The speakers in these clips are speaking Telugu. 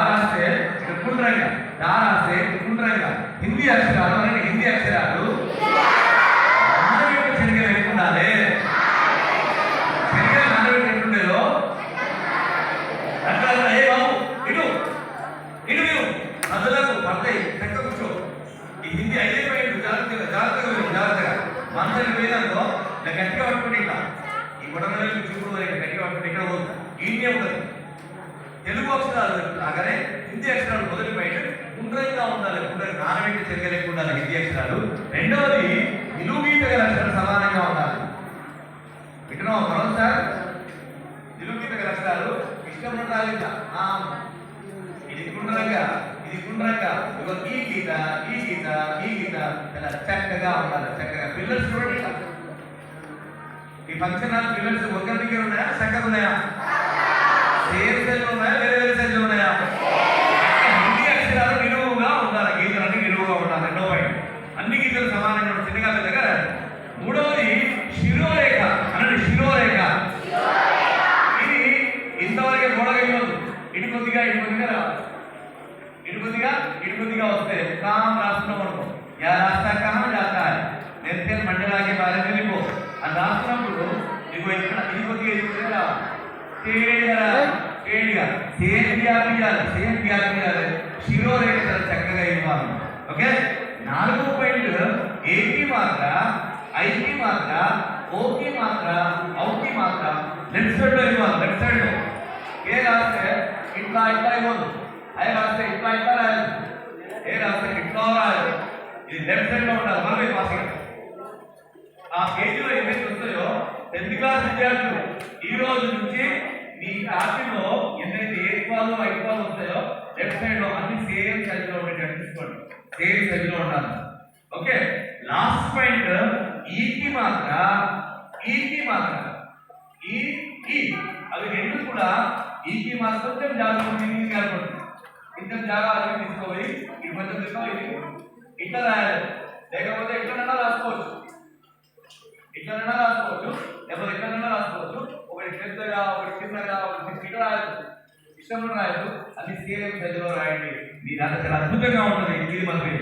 రాస్తే కుండ్రంగా, డా రాస్తే కుండ్రంగా. హిందీ అక్షరాలు అంటే హిందీ అక్షరాలు నానబెట్టి శనగలు ఎట్టుండాలి, శనగలు నానబెట్టి ఎట్టుండేదో అట్లా. ఏ బాబు ఇటు ఇటు మీరు అందులకు పడతాయి చక్క కూర్చో. ఈ హిందీ అయిపోయింది. జాగ్రత్తగా జాగ్రత్తగా జాగ్రత్తగా మనసులు పోయినాకో నేను గట్టిగా పట్టుకుంటే ఇట్లా ఈ బుడమలు చూపుడు గట్టిగా పట్టుకుంటే ఇక్కడ పోతుంది. ఈయనే ఉంటుంది. తెలుగు అక్షరాలు లాగానే హిందీ అక్షరాలు మొదటి బయట గుండ్రంగా ఉండాలి, గుండ్రంగా నానబెట్టి చెరగలేకుండా ఉండాలి హిందీ అక్షరాలు. రెండవది నిలువుగీత గల అక్షరాలు సమానంగా ఉండాలి. వింటున్నాం మనం సార్? నిలువుగీత గల అక్షరాలు ఇష్టం ఉండాలి. ఇది గుండ్రంగా, ఇది గుండ్రంగా, ఈ గీత ఈ గీత ఈ గీత ఇలా చక్కగా ఉండాలి. చక్కగా పిల్లర్స్ చూడండి. ఈ ఫంక్షన్ హాల్ పిల్లర్స్ ఒకరి దగ్గర ఉన్నాయా, చక్కగా ఉన్నాయా? సేమ్ సైజులు ఉన్నాయా, వేరే వేరే సైజులు ఉన్నాయా? హిందీ అక్షరాలు నిలువుగా ఉండాలి, గీతలన్నీ నిలువుగా ఉండాలి. రెండో పాయింట్ అన్ని గీతలు సమానంగా చిన్నగా దగ్గర. మూడవది శిరోరేఖ అనండి. శిరోరేఖ ఇది ఇంతవరకే గోడగా ఇవ్వదు. ఇటు కొద్దిగా ఇటు కొద్దిగా రావాలి. ఇటు కొద్దిగా ఇటు కొద్దిగా వస్తే కామ్ రాస్తున్నాం అనుకో, యా రాస్తా కహా జాతా హై నేర్తే మండలాకి బారే వెళ్ళిపో అని రాస్తున్నప్పుడు నీకు ఇక్కడ ఇది కొద్దిగా ఇది కొద్దిగా రావాలి. శిరోరేఖ చక్కగా ఇవ్వాలి. ఓకే. 4వ పాయింట్ ఏకి మాత్ర, ఐకి మాత్ర, ఓకి మాత్ర, ఔకి మాత్ర లెఫ్ట్ సైడ్ లో ఇవ్వాలి. లెఫ్ట్ సైడ్ లో ఏ రాస్తే ఇట్లా ఇట్లా ఇవ్వదు, ఐ రాస్తే ఇట్లా ఇట్లా రాయాలి, ఏ రాస్తే ఇట్లా రాయాలి. ఇది లెఫ్ట్ సైడ్ లో ఉండాలి. మనం పాస్ ఆ పేజీలో ఏమైతే వస్తాయో 10th క్లాస్ విద్యార్థులు ఈ రోజు నుంచి మీ కాపీలో ఎన్నైతే ఏక్వాలు ఐక్వాలు వస్తాయో లెఫ్ట్ సైడ్ లో అన్ని సేమ్ సైజులో ఉండేటట్టు చూసుకోండి. సేమ్ సైజులో ఉండాలి. ఓకే. లాస్ట్ పాయింట్ ఈకి మాత్ర, ఈకి మాత్ర, ఈ ఈ అవి రెండు కూడా ఈకి మాత్ర కొంచెం జాగ్రత్త కనపడుతుంది. కొంచెం జాగ్రత్త తీసుకోవాలి. ఇది కొంచెం తీసుకోవాలి. ఇట్లా రాయాలి, లేకపోతే ఎట్లనన్నా రాసుకోవచ్చు, ఇట్లనన్నా రాసుకోవచ్చు, లేకపోతే ఎట్లనన్నా రాసుకోవచ్చు. ఒకటి పెద్దగా, ఒకటి చిన్నగా, ఒకటి ఇక్కడ రాయదు, ఇష్టంలో రాయదు. అన్ని సేమ్ సైజులో రాయండి. మీ దాంట్లో చాలా అద్భుతంగా ఉంటుంది. ఇది మనకి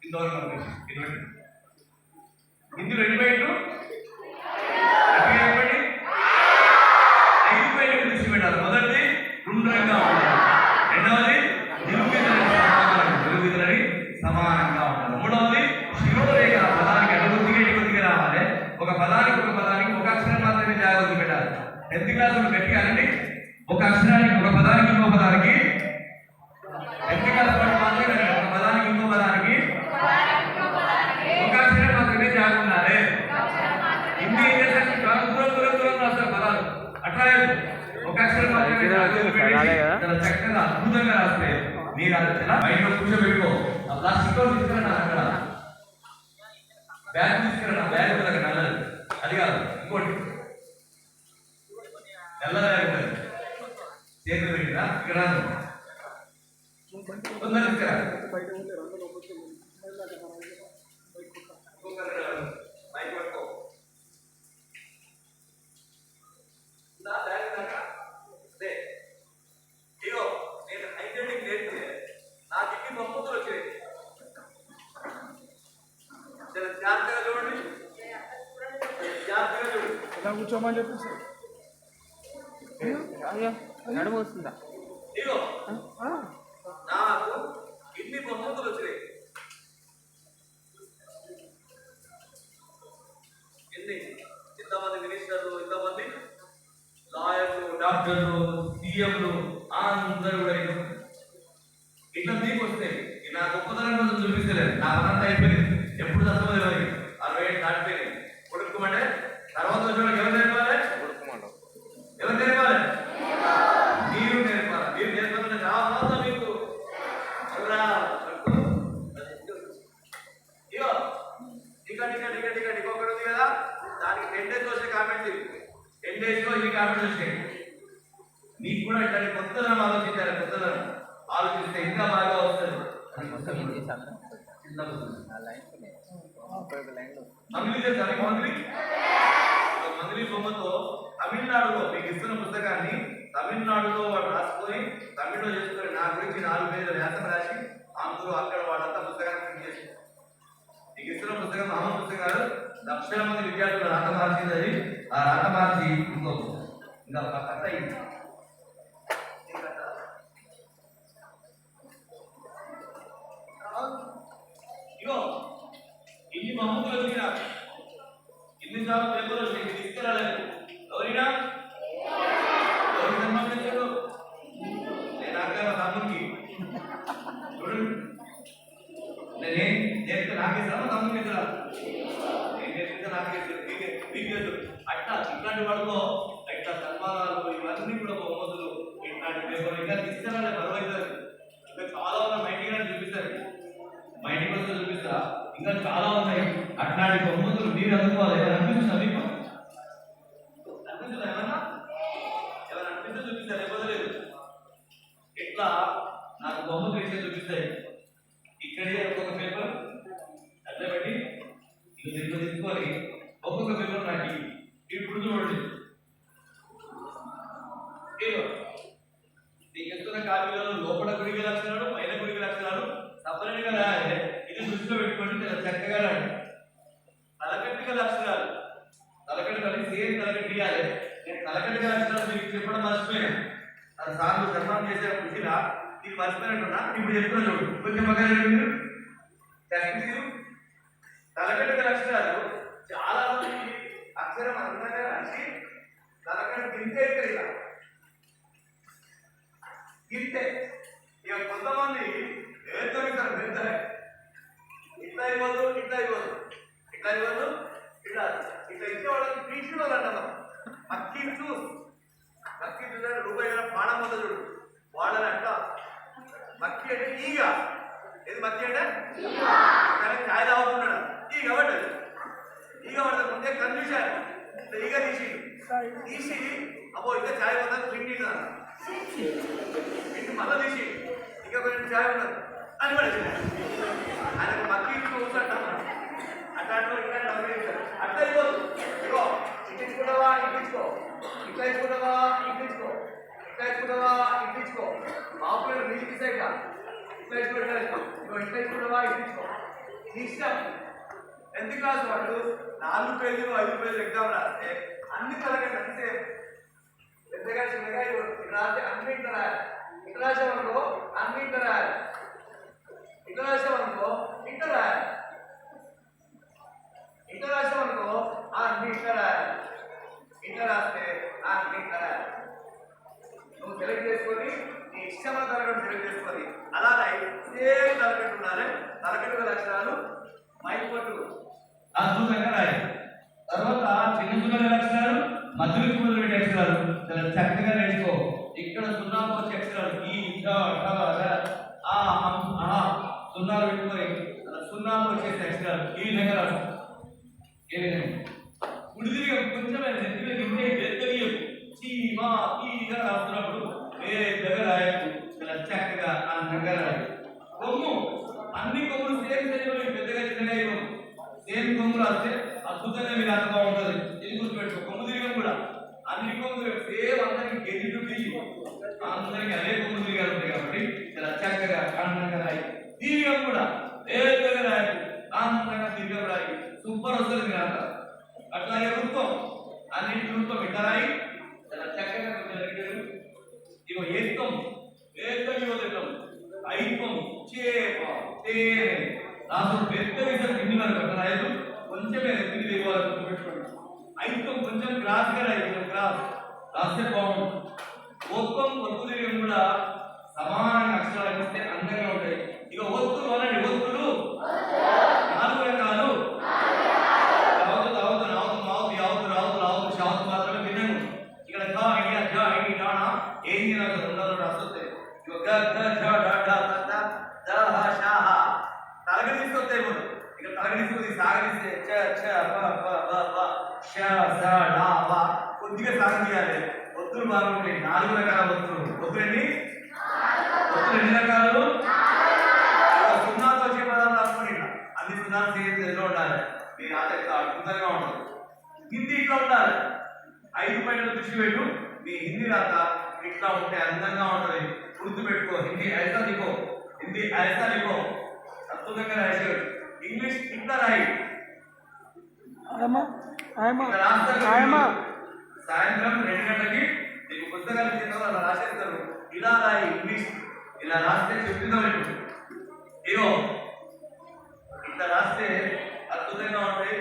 ఇంతవరకు మనకి ఇటువంటి ఇందులో ఎన్ని బయటలు 5 బయటలు దృష్టి పెట్టాలి. మొదటిది గుండ్రంగా ఉండాలి. రెండవది నిలువుగీతలని సమానంగా ఉండాలి. మూడవది శిరోరేఖ పదానికి అడుగుద్దిగా ఇటుకొద్దిగా రావాలి. ఒక పదానికి ఒక పదానికి ఒక అక్షరం మాత్రమే జాగ్రత్త పెట్టాలి. 10th క్లాసులు గట్టిగా అనండి. ఒక అక్షరానికి ఒక పదానికి ఇంకో పదానికి 10th క్లాస్ పాటు మాత్రమే. ఒక పదానికి ఇంకో పదానికి ఒక అక్షరం మాత్రమే జాగ్రత్త ఉండాలి. హిందీ ఏం చేస్తారు? దూరం దూరం దూరం రాస్తారు పదాలు. అట్లా ఒక అక్షరం మాత్రమే చాలా చక్కగా అద్భుతంగా రాస్తే మీరు చాలా బయట కూర్చోబెట్టుకో. ఆ ప్లాస్టిక్ తీసుకురా, అక్కడ బ్యాగ్ తీసుకురా, బ్యాగ్ ఉంటుంది నల్లది, అది కాదు ఇంకోటి నల్లది ఉంటుంది. చేతులు పెట్టినా ఇక్కడ తొందరగా తీసుకురా. బైక్ పట్టుకో. ఇగో నేను హైడ్రోలిక్ నేర్పితే నాకు ఇన్ని బొమ్మతులు వచ్చాయి. జాగ్రత్తగా చూడండి, జాగ్రత్తగా చూడండి. ఎలా కూర్చోమని చెప్పి సార్ నడుము వస్తుందా? ఇగో నాకు ఇన్ని బొమ్మతులు వచ్చినాయి. ఇంతమంది మినిస్టర్లు, ఇంతమంది లాయర్లు, డాక్టర్లు, సీఎంలు అందరూ కూడా ఇట్లా మీకు వస్తాయి. నా గొప్పతనం కోసం చూపిస్తలేదు. నా పనంతా అయిపోయింది. ఎప్పుడు తక్కువ 60 ఏళ్ళు దాటిపోయింది. కొడుకుమంటే తర్వాత వచ్చేవాళ్ళకి ఎవరు నేర్పాలి? ఎవరు నేర్పాలి? మీరు నేర్పాలి. మీరు నేర్పాలంటే రావాలా మీకు? ఇగో టికెట్ టికెట్ టికెట్ టికెట్ ఇంకొకటి ఉంది కదా, దానికి 10 days వచ్చే కామెంట్స్. 10 days లో ఇవి కామెంట్స్ వచ్చాయి. నీకు కూడా ఇట్లా కొత్తదనం ఆలోచించాలి. కొత్తదనం ఆలోచిస్తే ఇంకా బాగా వస్తుంది. మంత్లీ బొమ్మతో తమిళనాడులో మీకు ఇస్తున్న పుస్తకాన్ని తమిళనాడులో వాడు రాసి తమిళ్లో చేసుకొని నా గురించి 4 పేజీల వ్యాసం రాసి అందులో అక్కడ వాళ్ళంతా పుస్తకాన్ని ప్రింట్ చేసి నీకు ఇస్తున్న పుస్తకం మహా పుస్తకాలు లక్షల మంది విద్యార్థులు రాత మార్చింది. అది ఆ రాత మార్చి ఇంకా కథ అయింది. ఇగో ఇన్ని మహమ్మతులు వచ్చినా ఇన్ని సార్లు పేపర్లు వచ్చి తీసుకురాలేదు. ఎవరినా ఎవరికి సంబంధించాడు నేను అక్కడ తమ్ముడికి చూడండి నేనేం నేర్పితే నాకేసాను తమ్ముడికి ఇద్దరా నేను నేర్పితే నాకేసాడు అట్లా ఇట్లాంటి వాళ్ళలో ఇట్లా సన్మానాలు ఇవన్నీ కూడా బహుమతులు ఇట్లాంటి పేపర్లు ఇంకా తీసుకురాలే బరువైతారు. ఇంకా చాలా ఉన్నాయి మా ఇంటికి చూపిస్తారు, మా ఇంటికి వస్తే చూపిస్తా. ఇంకా చాలా ఉన్నాయి అట్లాంటి బహుమతులు మీరు అందుకోవాలి. ఎవరు అనిపిస్తుందా మీకు? అనిపిస్తుందా ఏమన్నా? ఎవరు అనిపిస్తే చూపిస్తారు, లేకపోతే లేదు. ఇట్లా నాకు బహుమతులు ఇచ్చే చూపిస్తాయి. ఇక్కడే ఒక్కొక్క పేపర్ అట్లా పెట్టి ఇక దీంట్లో తీసుకొని ఒక్కొక్క పేపర్ నాకు ఇప్పుడు చూడండి. నీకు ఎత్తున్న కాపీలలో లోపల గుడికి లక్షణాలు పైన గుడికి లక్షణాలు సపరేట్గా రాయాలి. ఇది దృష్టిలో పెట్టుకోండి, చాలా చక్కగా రాయండి. తలకట్టిగా లక్షణాలు తలకట్టు కలిసి సేమ్ తలకట్టు ఇవ్వాలి. నేను తలకట్టిగా లక్షణాలు మీకు చెప్పడం మర్చిపోయాను. అది సార్లు సన్మానం చేసే ఖుషిలా నీకు మర్చిపోయినట్టున్నా ఇప్పుడు చెప్తున్నా చూడు. కొంచెం మీరు తలకట్టిగా లక్షణాలు చాలా మంది అక్షరం అందంగా రాసి తలకట్టు గింటే ఇలా గింటే. ఇక కొంతమంది ఏదైతారు పెద్ద ఇట్లా ఇవ్వదు ఇట్లా ఇవ్వదు ఇట్లా ఇవ్వదు ఇట్లా ఇట్లా ఇచ్చేవాళ్ళకి పీచులు అంటాం. మక్కి చూస్ మక్కి చూసాడు రూపాయి పాడం వద్ద చూడు వాళ్ళని అంట. మక్కి అంటే ఈగ. ఏది మక్కి అంటే కానీ ఛాయ్ తాగుతున్నాడు ఈగ పడ్డది. ఈగ పడ్డది ముందే కన్ఫ్యూజన్. ఈగ తీసి అబ్బో ఇంకా ఛాయ్ వద్ద పిండి మళ్ళీ తీసి ఇంకా కొంచెం ఛాయ్ ఉన్నది అని పడేసింది. ఆయనకు మక్కి చూసంటాం. అట్లాంటి అట్లా ఇవ్వదు. ఇగో ఇట్టించుకుంటావా ఇట్టించుకో, ఇట్లా ఇచ్చుకుంటావా ఇట్టించుకో, ఇట్లా ఇచ్చుకుంటావా ఇట్టించుకో. మాపులు నీకు సైడ్ ఇట్లా ఇచ్చుకుంటా ఇగో ఇట్లా ఇచ్చుకుంటావా ఇట్టించుకో నీ ఇష్టం. 10th క్లాస్ వాళ్ళు 4 పేజీలు 5 పేజీలు ఎగ్జామ్ రాస్తే అన్ని తరగతి అంతే పెద్దగా చిన్నగా రాస్తే అన్ని ఇట్లా రాయాలి. ఇట్లా రాసామనుకో అన్ని ఇట్లా రాయాలి. ఇట్లా రాసామనుకో ఇట్లా రాయాలి. ఇట్లా రాసామనుకో అన్ని ఇట్లా రాయాలి. ఇట్లా రాస్తే అన్ని ఇట్లా రాయాలి. నువ్వు సెలెక్ట్ చేసుకొని నీ ఇష్టమైన తరగతి సెలెక్ట్ చేసుకొని అలా సేమ్ తరగతి ఉండాలి. తరగతి లక్షణాలు మైక్ పట్టు అద్భుతంగా రాయాలి. తర్వాత చిన్న చిన్న లక్షణాలు మధ్యలోకి మొదలుపెట్టే అక్షరాలు చాలా చక్కగా నేర్చుకో. ఇక్కడ సున్నాకు వచ్చే అక్షరాలు ఈ సున్నాలు పెట్టుకొని సున్నాకు వచ్చేసే అక్షరాలు ఈ విధంగా రాదు. ఏ విధంగా ఉడిదిరిగా కొంచెమే నెత్తిలో గింటే పెద్దగా చీమా ఈగా రాస్తున్నప్పుడు పెద్దగా రాయకు. చాలా చక్కగా అందంగా రాయాలి. కొమ్ము అన్ని కొమ్ములు సేమ్ సైజులో పెద్దగా చిన్నగా ఇవ్వము. సేమ్ కొమ్ము రాస్తే అద్భుతంగా మీరు అంత బాగుంటుంది. ఇది గుర్తుపెట్టుకో. కొమ్ము తిరిగం కూడా అన్ని కొమ్ములు సేమ్ అందరికి గెజిట్ అందరికి అదే కొమ్ము తిరిగాలు ఉంటాయి కాబట్టి చాలా చక్కగా అందంగా రాయి. తిరిగం కూడా వేగంగా రాయి, అందంగా తిరిగం రాయి. సూపర్ వస్తుంది మీరు అంత. అట్లాగే వృత్తం అన్నింటి వృత్తం ఇట్లా రాయి చాలా చక్కగా జరిగారు. ఇగో ఏత్తం వేగంగా వదిలేటం ఐత్వం చేప తేనె రాసు పెద్ద విధంగా కింది వరకు అట్లా రాయదు. కొంచెమే కింది దిగువరకు పెట్టుకోండి. ఐత్వం కొంచెం క్రాస్గా రాయి. క్రాస్ రాస్తే బాగుంటుంది. ఒత్తం ఒత్తు తిరిగి కూడా సమానంగా అక్షరాలు ఇస్తే అందంగా ఉంటాయి. ఇక ఒత్తులు అనండి. ఒత్తులు 4 రకాలు. రావద్దు రావద్దు రావద్దు మావద్దు యావద్దు రావద్దు రావద్దు షావద్దు మాత్రమే విన్నాను. ఇక్కడ ఏంటి నాకు 2 రాస్తుంది. తరగతి తీసుకొస్తాయి మనం. ఇక తరగతి తీసుకొచ్చి సాగరిస్తే కొద్దిగా సాగం చేయాలి. ఒత్తులు బాగుంటాయి. 4 రకాల ఒత్తులు. ఒత్తులండి ఒత్తులు ఎన్ని రకాలు? సున్నాతో వచ్చే పదాలు రాసుకోండి. అన్ని సున్నాలు సేమ్ తెలుగులో ఉండాలి. మీరు ఆసక్తి అద్భుతంగా ఉంటుంది. హిందీ ఇట్లా ఉండాలి. 5 పాయింట్ల దృష్టి పెట్టు. మీ హిందీ రాత ఇట్లా ఉంటే అందంగా ఉంటుంది. हिंदी ऐसा लिखो अद्भुతంగా రాశాడు ఇంగ్లీష్ ఇట్లా రాయి సాయంత్రం 2 గంటలకి నీకు పుస్తకాలు ఇచ్చిన అలా రాసేస్తారు ఇలా రాయి ఇంగ్లీష్ ఇలా రాస్తే చెప్తుందా ఇగో ఇట్లా రాస్తే అద్భుతంగా ఉంటాయి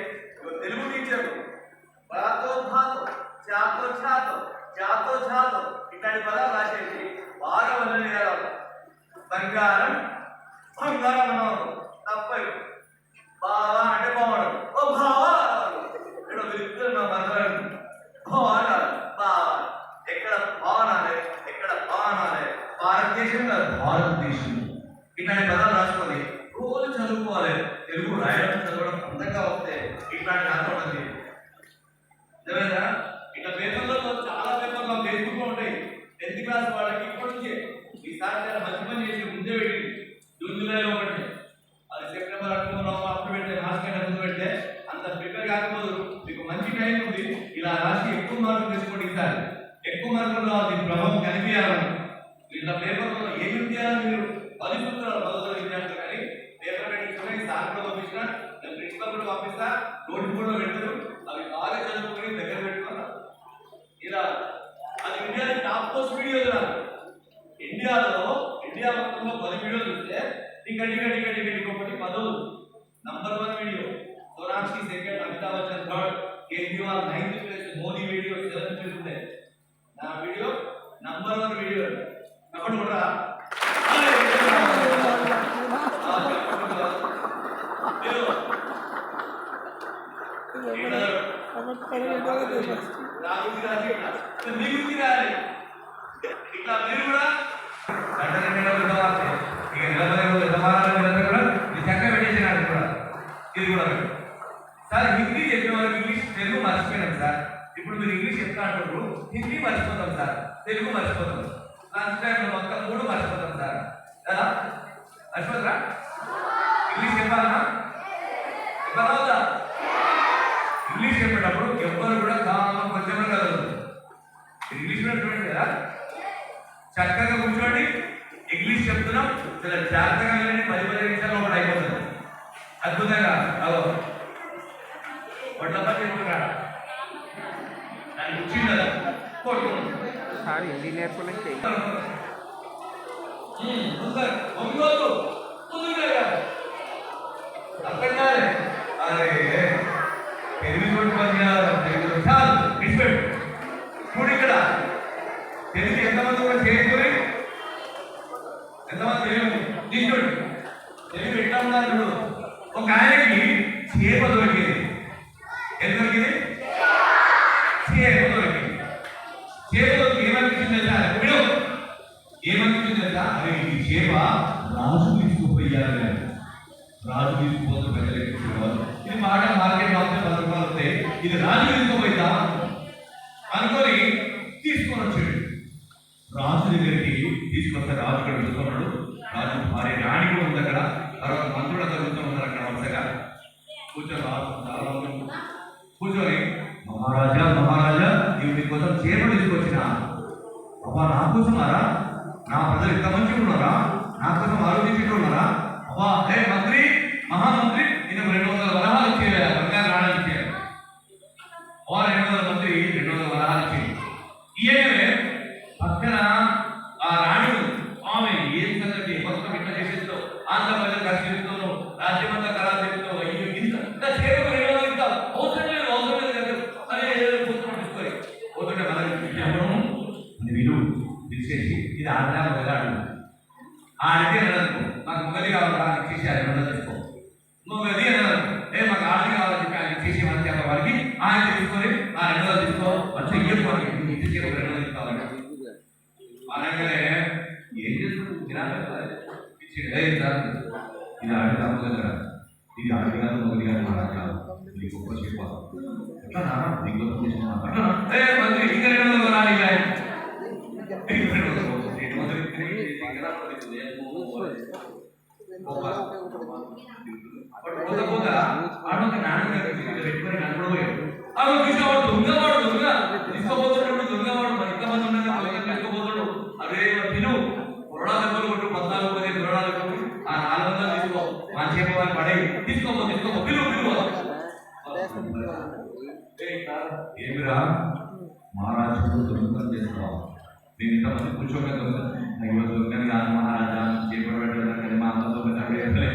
తెలుగు టీచర్ బాతో భాతో చాతో చాతో జాతో జాతో ఇట్లాంటి పదాలు రాసేసి బాగా వదిలి బంగారం బంగారం అన్నారు తప్పదు బావా అంటే బావడం ఓ బావా ఇక్కడ విరుద్ధంగా బంగారం బాగా బావా ఎక్కడ బావనాలే ఎక్కడ బావనాలే భారతదేశం కాదు భారతదేశం ఇట్లాంటి పదాలు రాసుకోవాలి రోజు చదువుకోవాలి తెలుగు రాయడం చదవడం అందంగా వస్తే ఇట్లాంటి అర్థం ఉంటుంది లేదా ఇట్లా పేపర్లో చాలా పేపర్లు ఫేస్బుక్లో ఉంటాయి 10th క్లాస్ వాళ్ళకి ఇప్పటి నుంచే ఈసారి చాలా మంచి పని చేసి ముందే పెట్టి జూన్ జూలైలో ఒకటి అది సెప్టెంబర్ అక్టోబర్ అప్పుడు పెడితే మార్చ్ కంటే ముందు పెడితే అంత ప్రిపేర్ కాకపోదు మీకు మంచి టైం ఉంది ఇలా రాసి ఎక్కువ మార్కులు తెచ్చుకోండి ఈసారి ఎక్కువ మార్కులు రావాలి ప్రభావం కనిపించాలని ఇట్లా పేపర్లో ఏమి చేయాలి మీరు 10 సూత్రాలు మొదలు విద్యార్థులు కానీ పేపర్ పెట్టించుకొని సార్ కూడా పంపించిన ప్రిన్సిపల్ కూడా పంపిస్తా నోటి బోర్డులో పెడతారు అవి బాగా చదువుకొని దగ్గర పెట్టుకున్నారు ఇలా అది ఇండియా టాప్ పోస్ట్ వీడియోలు రాదు ఇండియా మొత్తంలో 10 వీడియోలు చూస్తే టికెట్ ఒకటి 10 number 1 video Sonakshi second Amitabh Bachchan third Kejriwal 9th place Modi video 7th place ఉంది నా వీడియో నంబర్ 1 వీడియో అప్పుడు కూడా ఇట్లా మీరు కూడా చక్కగా పెట్టేసినాడు కూడా ఇది కూడా సార్ హిందీ చెప్పిన వాళ్ళకి ఇంగ్లీష్ తెలుగు మర్చిపోయినాం సార్ ఇప్పుడు మీరు ఇంగ్లీష్ చెప్తా అంటారు హిందీ మర్చిపోతాం సార్ తెలుగు మర్చిపోతాం లంచ్ టైంలో మొత్తం 3 మర్చిపోతాం సార్ కదా మర్చిపోతారా ఇంగ్లీష్ చెప్పాలన్నా చెప్పాలా ఇంగ్లీష్ చెప్పేటప్పుడు ఎవ్వరు కూడా కావాలని కొంచెం కలదు ఇంగ్లీష్ చూడండి కదా చక్కగా కూర్చోండి ఇంగ్లీష్ చెప్తున్నాం చాలా జాగ్రత్తగా వెళ్ళండి 10 నిమిషాల్లో ఒకటి అయిపోతుంది అద్భుతంగా అవో వడ్లపై చెప్తున్నాడు దాన్ని కూర్చుందా సార్ హిందీ నేర్పడానికి అరే తెలుగు చూడండి చాలు ఇష్టం చూడు ఇక్కడ తెలుగు ఎంతమంది కూడా చేసుకుని ఎంతమంది తెలుగు తీసుకుని తెలుగు ఎట్లా ఉన్నారు చూడు ఒక ఆయనకి చేప దొరికింది ఎంత దొరికింది చేప దొరికింది చేప దొరికి ఏమనిపించింది తెలుసా ఇప్పుడు ఏమనిపించింది తెలుసా అరే ఈ చేప రాజు తీసుకుపోయారు రాజు తీసుకుపోతే ప్రజలు ఎక్కువ ఇది మాట మార్కెట్ మాత్రం 10 రూపాయలు వస్తాయి ఇది రాజు తీసుకుపోయిద్దా అనుకొని తీసుకొని వచ్చాడు రాజు దగ్గరికి తీసుకొస్తే రాజు ఇక్కడ వెళ్తున్నాడు రాజు భార్య రాణి కూడా ఉంది అక్కడ తర్వాత మంత్రులు అంతా కూర్చొని అక్కడ వరుసగా కూర్చొని మహారాజా నీవు నీ కోసం చేపలు తీసుకొచ్చిన అబ్బా నా కోసమారా నా ప్రజలు ఇంత మంచిగా ఉన్నారా నా కోసం ఆలోచించుకున్నారా అబ్బా హే మంత్రి మహామంత్రి నేను 200 వరహాలు ఇచ్చేయాలి బంగారు నాణాలు ఇచ్చేయాలి 200 మంత్రి 200 వరహాలు ఇచ్చేది ఇయే పక్కన ఆ రాణి ఆమె ఏం సంగతి మొత్తం ఇట్లా చేసేస్తావు ఆంధ్రప్రదేశ్ కష్టం రాజ్యమంతా ఖరాబ్ చేస్తావు అయ్యో ఇంత సేవకు అవసరం లేదు అదే కూర్చొని పోతుంటే మనం విలువ తీసేసి ఇది ఆధారం వెళ్ళాడు ఆడితే అనదనుకో మాకు మొగది కావాలా ఇచ్చేసి అది తీసుకో మొగది అనదనుకో మాకు ఆడి కావాలని చెప్పి ఆయన ఇచ్చేసి మనకి అక్కడ వారికి ఆయన తీసుకొని ఆ 200 తీసుకో మంచిగా ఇయ్యకపోయి ఇచ్చేసి 200 తీసుకోవాలి అనగానే ఏం చేస్తున్నాడు ఇది ఆడి కాదు కదా ఇది ఆడి కాదు మొగది కాదు మాట కాదు ఇది గొప్ప చెప్పాలి ఎట్లా నీకు మంత్రి ఇంకా 200 రాలి ఆడొక నాన్నగారు పెట్టుకొని కనపడబోయాడు దొంగవాడు తీసుకోబోతున్నాడు దొంగవాడు మరి ఇంతమంది ఉండగా తీసుకోబోతాడు అదే తిను కొరడా దెబ్బలు కొట్టు 14 కొరడా దెబ్బలు పడే తీసుకోపో పిలువు ఏమిరా మహారాజు దొంగతనం చేస్తున్నావు. నేను ఇంతమంది కూర్చోలేదు అయ్యో దొంగని కాదు మహారాజా చేపట్టలేదు మా అమ్మ దొంగతనం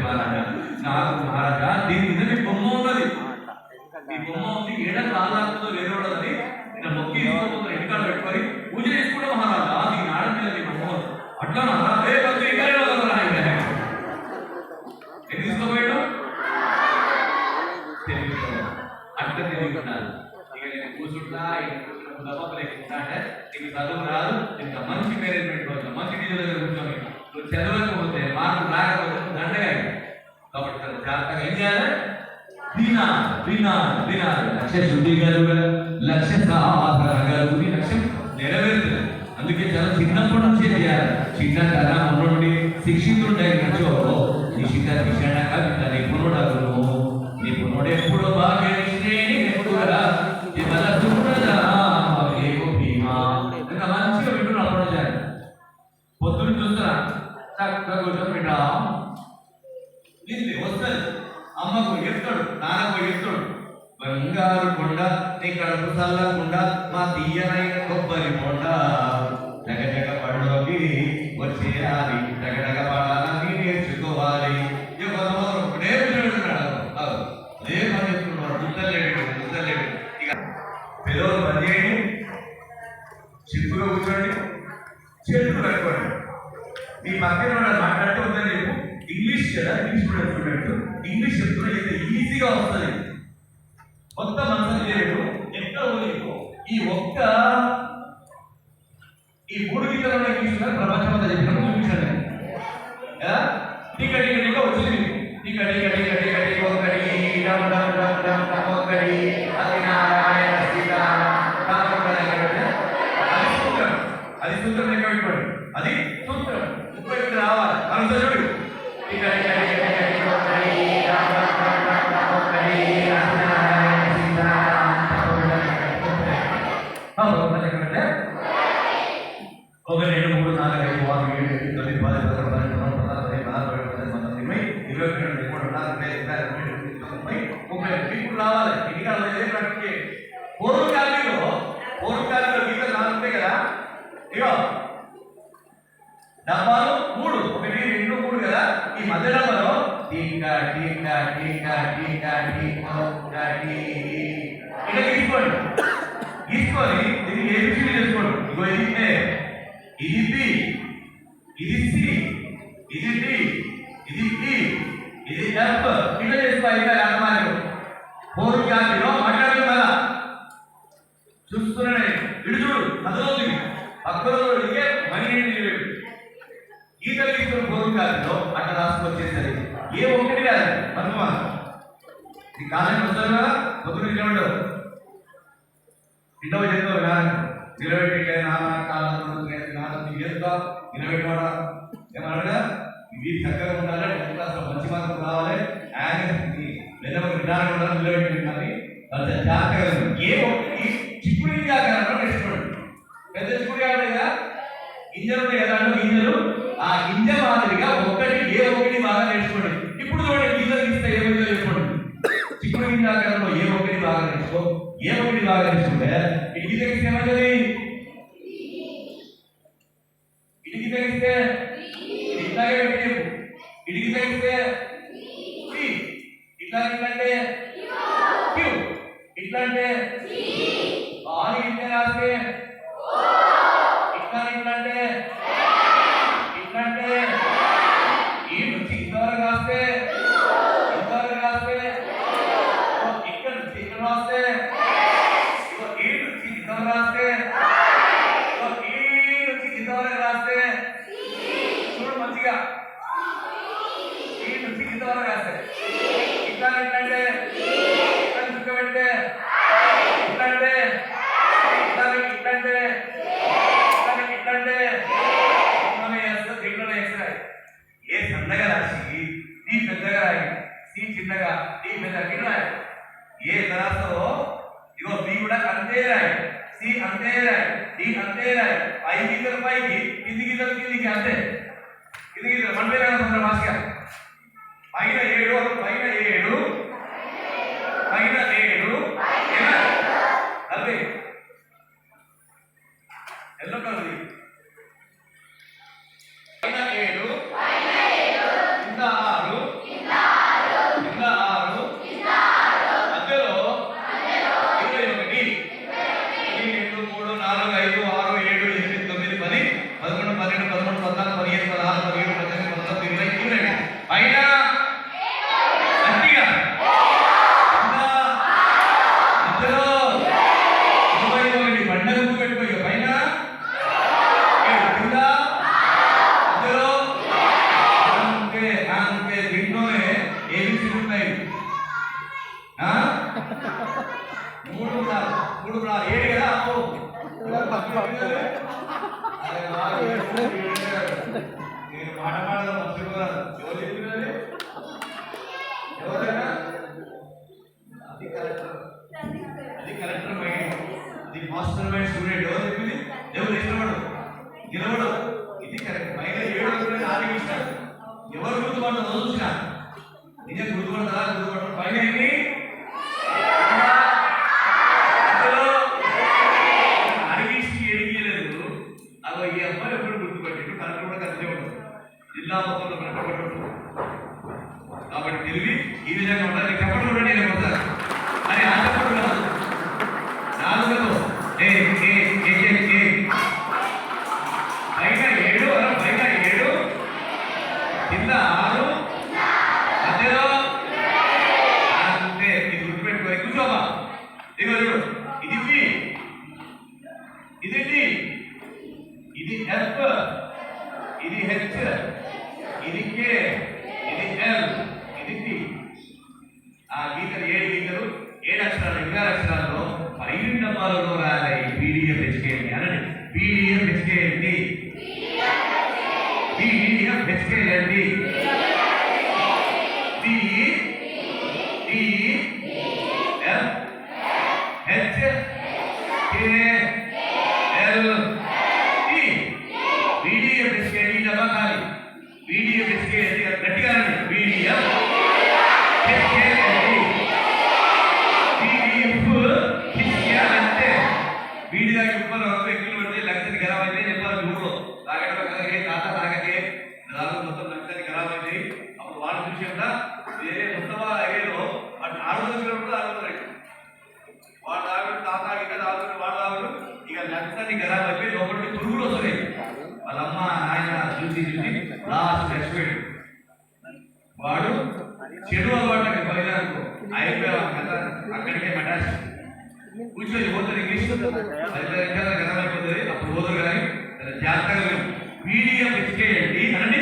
మహారాజా నాకు మహారాజా దీని మీద మీ బొమ్మ ఉన్నది. ఈ బొమ్మ ఉంది ఏడ కాలాలతో వేరేవాడదని నేను మొక్కి తీసుకోబోతున్నా ఇంటికాడ పెట్టుకొని పూజ చేసుకుంటా మహారాజా దీని ఆడ మీద నీ బొమ్మ అట్లా ఎన్ని తీసుకోపోయాడు అట్లా తెలియకున్నాను. ఇక నేను కూర్చుంటా అంటే నీకు చదువు రాదు, ఇంకా మంచి మేనేజ్మెంట్ కోసం మంచి టీచర్ దగ్గర కూర్చొని నువ్వు చదవకపోతే మార్పు రాకపోతే దండగా. కాబట్టి జాగ్రత్తగా ఏం చేయాలి? వినాలి లక్ష్య శుద్ధి కలుగుతుంది, లక్ష్య సాధన కలుగుతుంది, లక్ష్యం నెరవేరుతుంది. అందుకే చాలా చిన్నప్పటి నుంచే చేయాలి. చిన్న తన నుండి శిక్షితుండో నిశిత విషణ కవిత నిపుణుడను నిపుణుడు ఎప్పుడు బాగా మంచిగా వింటున్నా అప్పుడు చేయాలి. పొద్దున్న చూస్తున్నా చక్కగా కూర్చొని వస్తుంది. అమ్మకు చెప్తాడు, నాన్నకు చెప్తాడు, బంగారు కొండ నీ కడుపు చల్లకుండా మా తీయనైన కొబ్బరి కొండ జగజగ పడలోకి వచ్చేయాలి, జగజగ పడాలని నేర్చుకోవాలి. ఒకటే పెడుతున్నాడు, అదే పని చెప్తున్నాడు. ముద్దలేడు ఇక పిల్లలు పని చేయండి, సింపుల్గా కూర్చోండి, చేతులు పెట్టుకోండి. మీ పక్కన మాట్లాడుతూ ఉందని చెప్పు. ఇంగ్లీష్ కదా, ఇంగ్లీష్ కూడా స్టూడెంట్ ఇంగ్లీష్ చెప్తున్నా ఎంత ఈజీగా వస్తుంది. మొత్తం మనసు చేయడు ఎక్కడ లేదు. ఈ 3 గీతలలో ఇంగ్లీష్ ప్రపంచం అంతా చెప్పినప్పుడు చూపించండి. టిక వచ్చింది. టిక అది సూత్రం లెక్క పెట్టుకోండి. అది సూత్రం ఉపయోగించి రావాలి. అనుసరుడు ఒక 2 3 4 5 6 7 8 9 10 11 12 రావాలి. ఇంటికి పూర్వ కాలంలో గీతలు 4 ఉంటాయి కదా. ఇగో డబ్బాలు 3 1 2 3 కదా. ఈ మధ్య డబ్బాలో ఇట్లా తీసుకొని దీన్ని ఏబిసిడి చేసుకోండి. ఇగో ఇది ఏ, ఇది బి, ఇది సి, ఇది డి, ఇది ఈ, ఇది ఎఫ్. ఇట్లా చేసుకోవాలి. అర్థమాలు పూర్వ కాలంలో మాట్లాడదు కదా. చూస్తున్నానే ఇడు చూడు చదువుతుంది పక్కన ఇదే మనీ గీతలు తీసుకున్న పూర్వకాలంలో అట్లా రాసుకొచ్చేసరి ఏ ఒకటి కాదు అనుమానం. ఈ కాలం వస్తారు కదా, పొద్దున నిలబడ్డావు ఇంటో చెప్తావు నిలబెట్టి నాన్న కాలం చేస్తా నిలబెట్టవాడా ఏమన్నా ఇవి చక్కగా ఉండాలి, అసలు మంచి మార్కులు రావాలి, విధానం ఉండాలి, నిలబెట్టి అంత జాగ్రత్తగా. ఏ ఒకటి చిక్కుడు ఆకారంలో నేర్చుకోండి. పెద్ద చిక్కుడు కదా గింజలు ఉంటాయి కదా, గింజలు ఆ గింజ మాదిరిగా ఏ ఒకటి బాగా నేర్చుకోండి. ఇప్పుడు చూడండి గింజలు ఇస్తే ఏమైందో చెప్పండి. చిక్కుడు గింజ ఆకారంలో ఏ ఒకటి బాగా నేర్చుకో. ఏ ఒకటి బాగా నేర్చుకుంటే ఇటుకి తెగిస్తే ఏమవుతుంది? ఇటుకి తెగిస్తే ఇట్లాగే పెట్టి చెప్పు. ఇటుకి తెగిస్తే ఇట్లా ఇట్లంటే క్యూ, ఇట్లంటే ఆని ఇట్లా రాస్తే ఇట్లంటే ఈ నుంచి ఇంతవరకు రాస్తే ఇక్కడ నుంచి ఇక్కడ రాస్తే ఈ నుంచి ఇంతవరకు రాస్తే ఈ నుంచి ఇంతవరకు రాస్తే చూడు మంచిగా ఈ నుంచి ఇంతవరకు రాస్తే ఇట్లంటే ఇక్కడ చుక్క పెడితే ఇట్లంటే ఏ సన్నగా రాసి టీ పెద్దగా రాయి, సి చిన్నగా టీ పెద్దగా రాయి. ఏ తరాసో ఇగో బి కూడా అంతే రాయి, సి అంతే రాయి, డి అంతే రాయి. 5 గీతలు పైకి, కింది గీతలు కిందికి అంతే. కింది గీతలు 1 భాషగా పైన 7 పైన పైన 7 కింద 6 కింద 6 మధ్యలో 21 2 3 4 5 6 7 8 9 10 11 12 13 14 15 16 17 18 19 20 22 పైన గట్టిగా మధ్యలో 21 బండ గుర్తు పెట్టుకో పైన కింద మధ్యలో అంతే దీంట్లోనే ఏబిసి ఉంటాయి 3 4 7 కదా నేను మాట మాడదాం మర్చిపోయాను ఎవరు చెప్పినది ఎవరైనా అది కరెక్టర్ మైండ్ అది మాస్టర్ మైండ్ స్టూడెంట్ ఎవరు చెప్పింది ఎవరు ఇష్టపడు గెలవడు ఇది కరెక్ట్ పైన 7 ఆలోచిస్తాడు ఎవరు గుర్తుపడతారో చూసిన నిజం గుర్తుపడతారా గుర్తుపడతారు పైన ఏంటి జిల్లా మొత్తంలో కనపడుతుంది కాబట్టి తెలివి ఈ విధంగా ఉండాలి చెప్పడం కూడా నేను వస్తాను అని ఆశపడుతున్నాను 4లో పైన 7 కింద 6 మధ్యలో అంతే ఇది గుర్తుపెట్టుకో కూర్చోమా ఇదిగో చూడు ఇది పి ఇది డి ఇది ఎఫ్ ఇది హెచ్ ఇది కే ఇది ఎల్ ఇది టి ఆ గీతలు 7 గీతలు 7 అక్షరాలు 11 అక్షరాల్లో 5 డబ్బాలలో రాయాలి పీడిఎఫ్ హెచ్కేఎల్ అనండి PDF HKL PDF HKL D D F H K L T PDF HKL ఈ డబ్బా ఖాళీ పీడిఎఫ్ హెచ్కేఎల్ గట్టిగా రండి పీడిఎఫ్ హెచ్కేఎల్ పీడిఎఫ్ హెచ్కేఎల్ అంటే పీడిఎఫ్ ऊपर और व्यक्ति बढ़ते लक्षण खराब అయితే చెప్పారు చూడు తాగడం కదగే తాత తాగకే నాలుగు మొత్తం లక్షణ ఖరాబ్ అయితే అప్పుడు వాడు విషయంలో వేరే మొత్తం ఏదో వాడు ఆడుతున్నప్పుడు కూడా ఆడుతున్నారు వాడు తాగడు తాత ఇక తాగడు వాడు తాగడు ఇక లక్షణాన్ని ఖరాబ్ అయిపోయి లోపలికి పురుగులు వస్తాయి వాళ్ళ అమ్మ ఆయన చూసి లాస్ట్ ఎక్స్పెక్ట్ వాడు చెడు అలవాటు బయలుదేరుకో అయిపోయా కదా అక్కడికే మటాసి కూర్చొని పోతారు ఇంగ్లీష్ అయిపోతుంది అప్పుడు పోతారు కానీ జాగ్రత్తగా పీడిఎఫ్ హెచ్కేఎల్ అనండి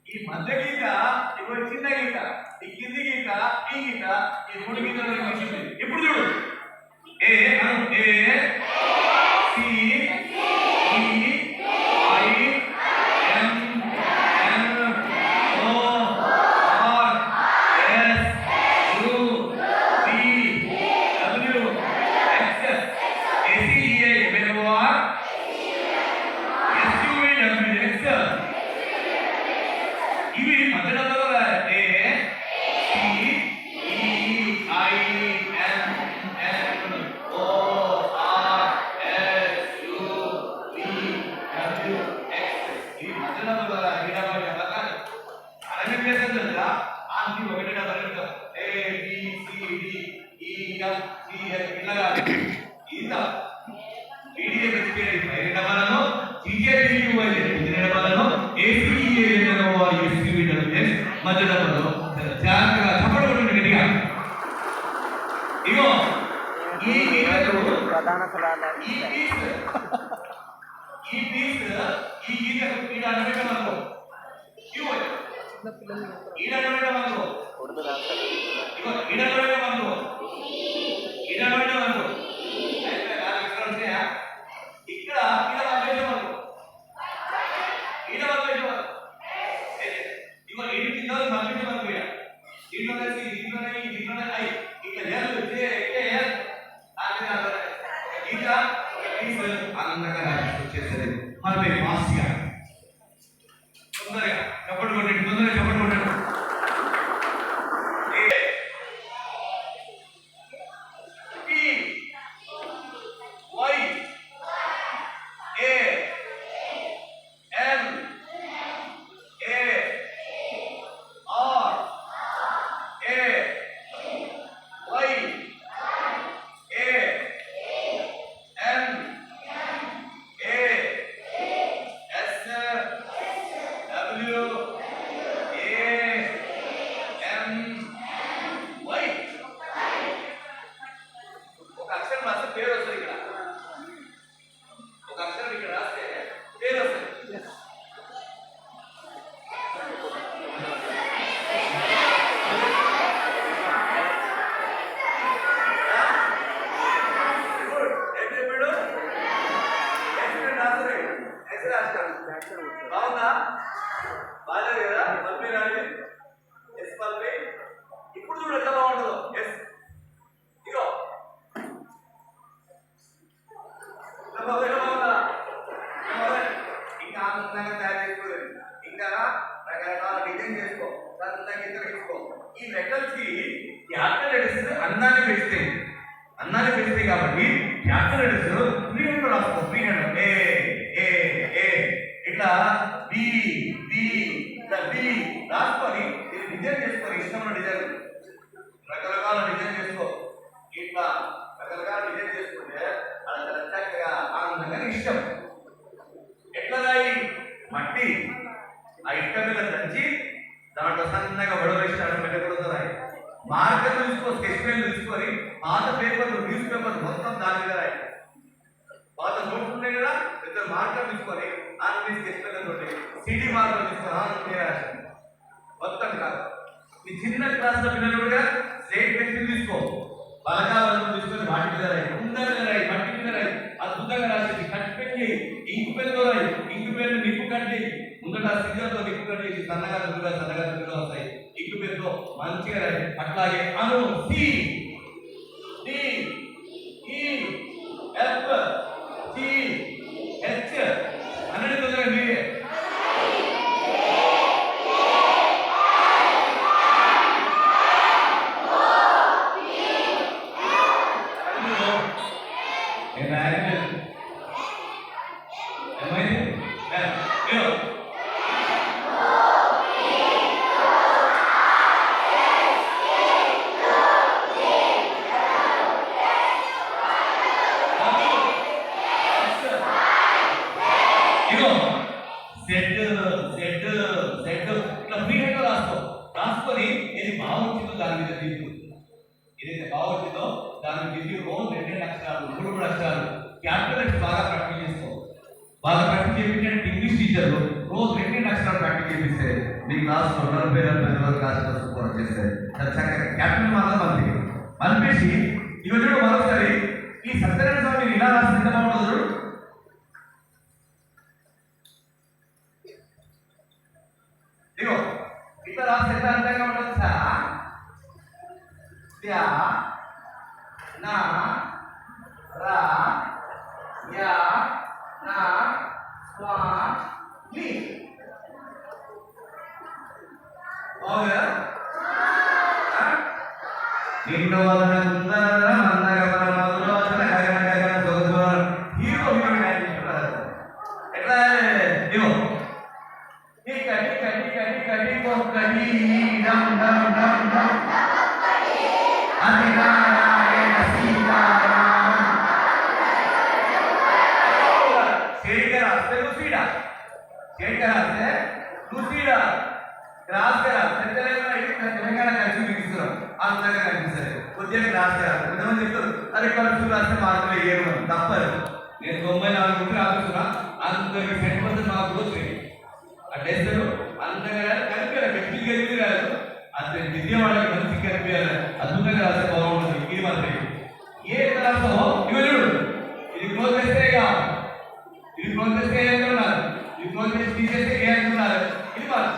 ఈ మధ్య గీత ఇగో చిన్న గీత ఈ కింది గీత ఈ గీత ఈ 3 గీతలు గీసింది ఇప్పుడు చూడు ఏ అను A C E I M N O R S U T W X ఏసిఈఏ మెనోఆర్ ఎస్యువి డబ్ల్యూ ఎక్స్ ఇవి మధ్యలో A C E I N N O R S U T W X ఇవి మధ్యలో గిడబడి అబకాలి అరవై పేజీల ఆంటి ఒకటి double A B C D E F G H ఇలాగా ఇంత పీడిఎఫ్ హెచ్కేఎల్ 5 డబ్బాలలో టీజేటీయూ అయితే 8 డబ్బాలలో ఏసీఈఏ మధ్య డబ్బాలో జాగ్రత్తగా చప్పట్లు గట్టిగా ఇగో ఈ గీతకు ప్రధాన సలహా ఈ పీస్ ఈ గీతకు ఈ అడగడం అనుకో ఇగో ఈ అడగడం అనుకో ఇగో ఈ అడగడం అనుకో మళ్ళీ ఫాస్ట్గా తొందరగా చప్పట్లు కొట్టండి, తొందరగా చప్పట్లు కొట్టండి. బాగుందా? బాగాలేదు కదా? పల్పి రాని ఎస్ పల్పి. ఇప్పుడు చూడు ఎంత బాగుంటుందో. ఎస్ ఇగో బాగుందా? ఇంకా అందంగా తయారు చేసుకోలేదు, ఇంకా రకరకాల డిజైన్ చేసుకో, సన్నగా కింద పెట్టుకో. ఈ లెటర్స్ కి క్యాపిటల్ లెటర్స్ అందాన్ని పెంచుతాయి, అందాన్ని పెంచుతాయి. కాబట్టి క్యాపిటల్ లెటర్స్ ఫ్రీ హ్యాండ్ రాసుకో. ఫ్రీ హ్యాండ్ ఏ ఏ ఏ ఇట్లా బి బి ఇట్లా బి రాసుకొని డిజైన్ చేసుకొని ఇష్టమైన డిజైన్ రకరకాల డిజైన్ చేసుకో. ఇట్లా రకరకాల డిజైన్ చేసుకుంటే అది చక్కగా ఆనందంగా ఇష్టం. ఎట్లా రాయి? మట్టి ఆ ఇటుక మీద దంచి దాంట్లో సన్నగా వడవేసి పెట్టకూడదు రాయి. మార్కర్ తీసుకో, స్కెచ్ పెన్ తీసుకొని పాత పేపర్లు, న్యూస్ పేపర్ మొత్తం దాని మీద రాయి. పాత నోట్స్ ఉంటాయి కదా, పెద్ద మార్కర్ తీసుకొని ఆర్మీ స్కెచ్ పెన్ తోటి సిడి మార్కర్ తీసుకొని ఆర్మీ రాసి మొత్తం కాదు. ఈ చిన్న క్లాస్ లో పిల్లలు కూడా స్లేట్ పెన్సిల్ తీసుకో, బలకాలను తీసుకొని వాటి మీద రాయి, ముందరగా రాయి, మట్టి మీద రాయి, అద్భుతంగా రాసేది. కట్ పెన్ చేయి, ఇంకు పెన్ తో రాయి, ఇంకు పెన్ నిప్పు కట్ చేయి, ముందట సిజర్ తో నిప్పు కట్ చేసి సన్నగా దుర్గా వస్తాయి. ఇంకు పెన్ తో మంచిగా రాయి. అట్లాగే అను C D E F G H అన్నది తొందరగా మీరే. రాసుకొని ఇది బాగుంటుందో దాని మీద దిద్దు, ఏదైతే బాగుంటుందో దాని దిద్దు. రోజు 2 అక్షరాలు 3 అక్షరాలు క్యాపిటల్ బాగా ప్రాక్టీస్ చేసుకో. బాగా ప్రాక్టీస్ చేయించండి. ఇంగ్లీష్ టీచర్లు రోజు 2 అక్షరాలు ప్రాక్టీస్ చేపిస్తే మీ క్లాస్లో 40 క్లాసులో సపోర్ట్ చేస్తారు. చక్కగా క్యాపిటల్ మాత్రం మంది అనిపించి ఈరోజు మరోసారి ఈ సత్యనారాయణ స్వామిని ఇలా రాసి ఎంత బాగుంటుంది. ఇగో ఇట్లా రాసి ఎంత అందంగా ఉంటుంది. సా యా నా రా యా నా స్వా ని. బాగుందా? నిండు వదన కుందర మందగ పరమగురు వదన గగన గగన సోదర హీరో డాన్స్ చేస్తారు. ఎట్లా ఇగో టిక టిక టిక టిక టిక కడి డం డం డం డం అదినారాయణ సీతారామ शेर रास्ते लुसीडा, शेर का रास्ते लुसीडा, क्रास का रास्ते चलेगा इट तेलंगाना కలిసి బిగిస్తున్నారు. అంతగా కనిపిస్తారు. కొద్దిగా క్రాస్ గా కొంతమంది చెప్తారు అరే కరెక్ట్ రాస్తే మార్కులు వేయరు తప్పదు. నేను 94 గుంటలు ఆపుతున్నా, అందరికి 10% మార్కులు వచ్చాయి. అట్లేస్తారు అంతగా కనిపించాలి, వ్యక్తి కలిపి అంత విద్యవాళ్ళకి మంచి కనిపించాలి, అద్భుతంగా రాస్తే బాగుంటుంది. ఇది మాత్రమే ఏ క్లాస్లో ఇవ్వలేడు. ఇది క్లోజ్ చేస్తేగా, ఇది క్లోజ్ చేస్తే ఏ అంటున్నారు, ఇది క్లోజ్ చేసి తీసేస్తే ఏ అంటున్నారు. ఇది మాత్రం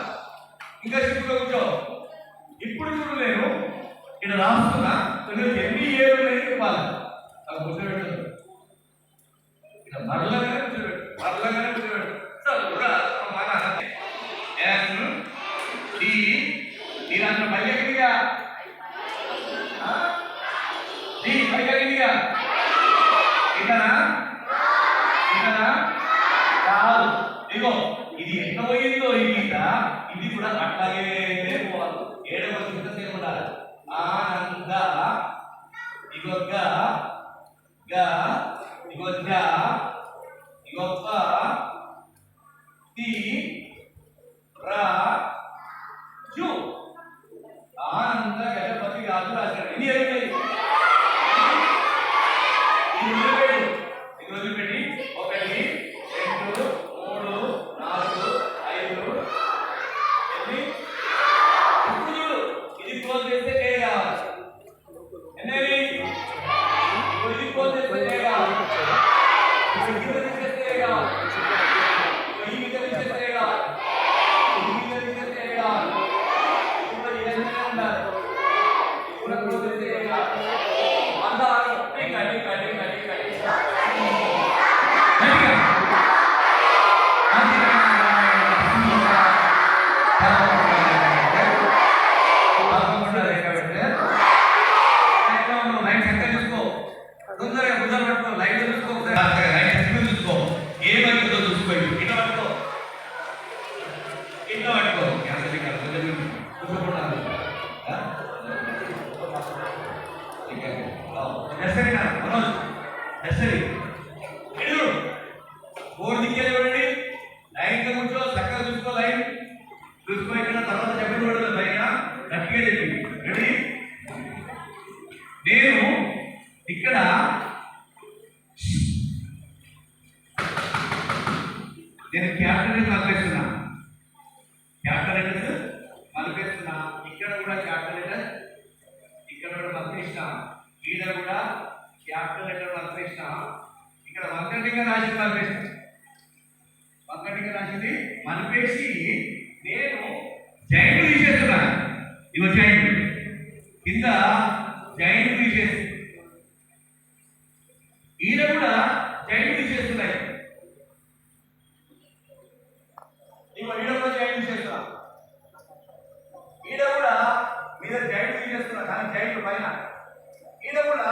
ఇంకా షిఫ్ట్లో కూర్చో. ఇప్పుడు చూడు నేను ఇక్కడ రాస్తున్నా, ఎన్ని ఏళ్ళు అనేది ఇవ్వాలి అది కూర్చోబెట్టు. ఇక్కడ మరలగానే కూర్చోబెట్టు, మరలగానే కూర్చోబెట్టు. నీ పైగా గిరిగా ఇకనా ఇకనా కాదు. ఇగో ఇది ఎట్ట పోయిందో ఈ గీత, ఇది కూడా అట్లాగే పోవాలి. ఏడవ చిన్న ఉండాలి. ఆనంద ఇగో గా గా ఇగో జా ఇగో ప తి రా జు. ఆనంద గజపతి రాజు రాశాడు. ఇది ఏమిటి? ఇది వదిలిపెట్టి 1 2 3 4 5 ఎన్ని ఇప్పుడు చూడు, ఇది క్లోజ్ చేస్తే ఏ కావాలి? ఎన్నేవి? ఇది క్లోజ్ చేస్తే ఏ కావాలి? ఇప్పుడు కింద తీసేస్తే ఏ కావాలి? ఈ మీద తీసేస్తే ఏ కావాలి? ఈ మీద తీసేస్తే ఏ కావాలి? ఇప్పుడు ఇదన్నీ ఉండాలి. ఇప్పుడు క్లోజ్ చేస్తే ఏ కావాలి? అంతా కడి కడి కడి కడి కడి నేను ఇక్కడ నేను క్యాపిటల్ లెటర్ కలిపేస్తున్నా. క్యాపిటల్ లెటర్స్ కలిపేస్తున్నా. ఇక్కడ కూడా క్యాపిటల్ లెటర్, ఇక్కడ కూడా కలిపేసిన, ఈడ కూడా క్యాపిటల్ లెటర్ కలిపేసిన. ఇక్కడ వంకటిగా రాసింది కలిపేసిన, వంకటిగా రాసింది కలిపేసి నేను జాయింట్ తీసేస్తున్నా. ఇవి జాయింట్ కింద జాయింట్ తీసేసి, ఈడ కూడా జాయింట్ తీసేస్తున్నాయి. ఈడ కూడా జాయింట్ తీసేస్తున్నా. ఈడ కూడా మీద జాయింట్ తీసేస్తున్నా, కానీ జాయింట్ పైన. ఈడ కూడా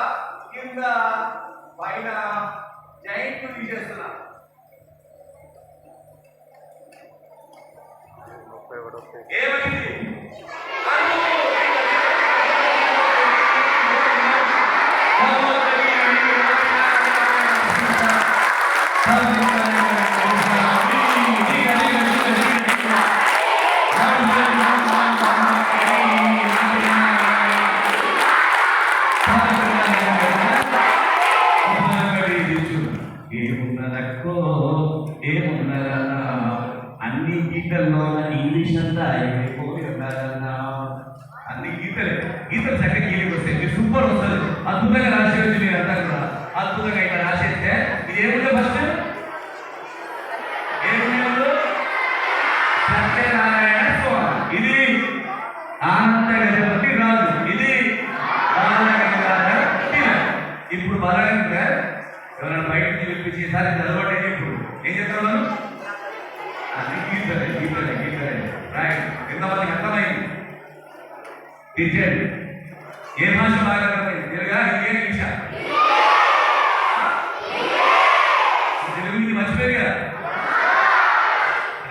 కింద పైన జాయింట్ తీసేస్తున్నా. ఏమైంది? ఏమున్నదక్కో ఏమున్నదన్నా, అన్ని గీతల్లో ఇంగ్లీష్ అంతా అయిపోయి ఉన్నదన్నా. అన్ని గీతలు చక్కగా గీలికి వస్తాయి. మీరు సూపర్ వస్తుంది, అద్భుతంగా రాసేది. మీరు అంతా కూడా అద్భుతంగా ఇట్లా రాసేస్తే ఇది ఏముందో ఫస్ట్ ఏముందో సత్యనారాయణ స్వామి, ఇది ఆనంద గజపతి రాజు, ఇది బాలగంగాధర తిలక్. ఇప్పుడు బాలగంగా ఎవరైనా బయటకు పిలిపించి ఈసారి చదవండి. ఇప్పుడు ఏం చెప్తారు మనం? అది గీతలే గీతలే గీతలే రైట్. ఎంతమందికి అర్థమైంది? టీచర్ ఏ భాష బాగా అర్థమైంది? తెలుగా హిందీ ఇంగ్లీషా? తెలుగు ఇది మర్చిపోయారు కదా.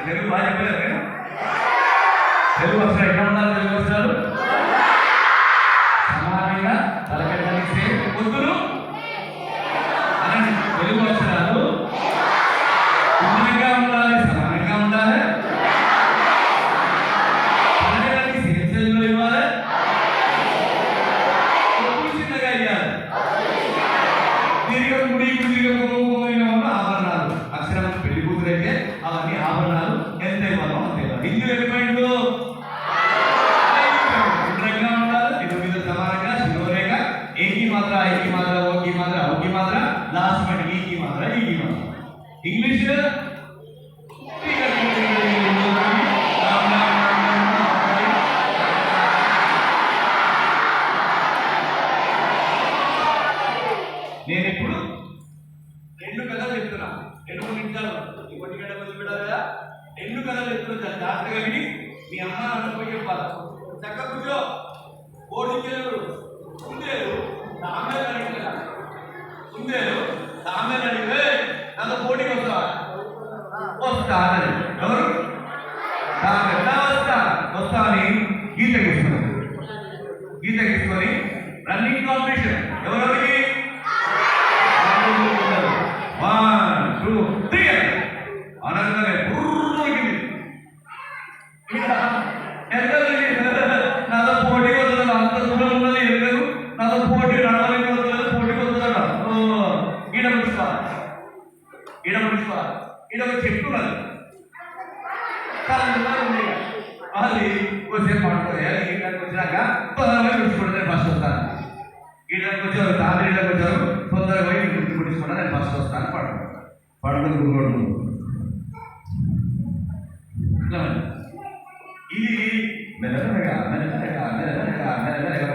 తెలుగు బాగా చెప్పలేరు నేను. తెలుగు అసలు ఎక్కడ ఉండాలి? తెలుగు అసలు సమానంగా తలకెట్టనిస్తే పొద్దులు తెలుగు అక్షరాలు సమానంగా ఉండాలి, సమానంగా ఉండాలి. తలకెట్టని శీర్షల్లో ఇవ్వాలి, చిన్నగా ఇవ్వాలి. దీర్ఘ ముడి ఆభరణాలు, అక్షరం పెళ్లి కూతురు అయితే అవన్నీ ఆభరణాలు ఎంత ఇవ్వాలో అంత ఇవ్వాలి. ఇందులో ఎన్ని పాయింట్లు? శుభ్రంగా ఉండాలి, ఇటు మీద సమానంగా శిరోరేఖ, ఏకి మాత్ర, ఐకి మాత్ర, ఓకి మాత్ర, ఔకి మాత్ర, లాస్ట్ పాయింట్ ఈకి మాత్ర, ఈకి మాత్ర. ఇంగ్లీష్ నేను ఇప్పుడు 2 కథలు చెప్తున్నా. 2 నిమిషాలు ఇంకోటి గంట మొదలు పెట్టాలి కదా. 2 కథలు చెప్తున్నా, జాగ్రత్తగా విని మీ అమ్మ నాన్న పోయి చెప్పాలి. చక్కగా కూర్చో. బోర్డు ఇచ్చేవాడు ఉండేది. ఇక్కడ చెట్టు ఉన్నది అది కొద్దిసేపు పడుకోవాలి. ఈడకి వచ్చినాక తొందరగా చూసుకుంటే ఫస్ట్ వస్తాను. ఈడకి వచ్చారు తాత ఈడకి వచ్చారు తొందరగా పోయి గుర్తు కుట్టించుకుంటా నేను ఫస్ట్ వస్తాను. పడుకుని కూర్చోడు ఇది మెల్లమెల్లగా మెల్లమెల్లగా మెల్లమెల్లగా మెల్లమెల్లగా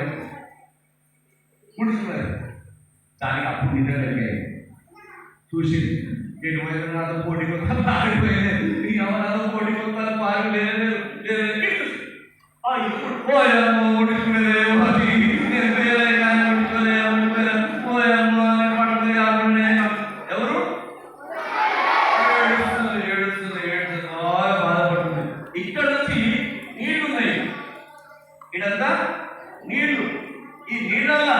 కుడుచుకున్నారు. దానికి అప్పుడు నిద్ర కలిగాయి. చూసి నేను నాతో పోటీ కొత్త పారిపోయేది నాతో పోటీ కొత్త పారు లేదు ఎవరు ఏడుస్తుంది బాధపడుతుంది. ఇక్కడ నుంచి నీళ్లు ఉన్నాయి. ఇదంతా నీళ్లు. ఈ నీళ్ళల్లా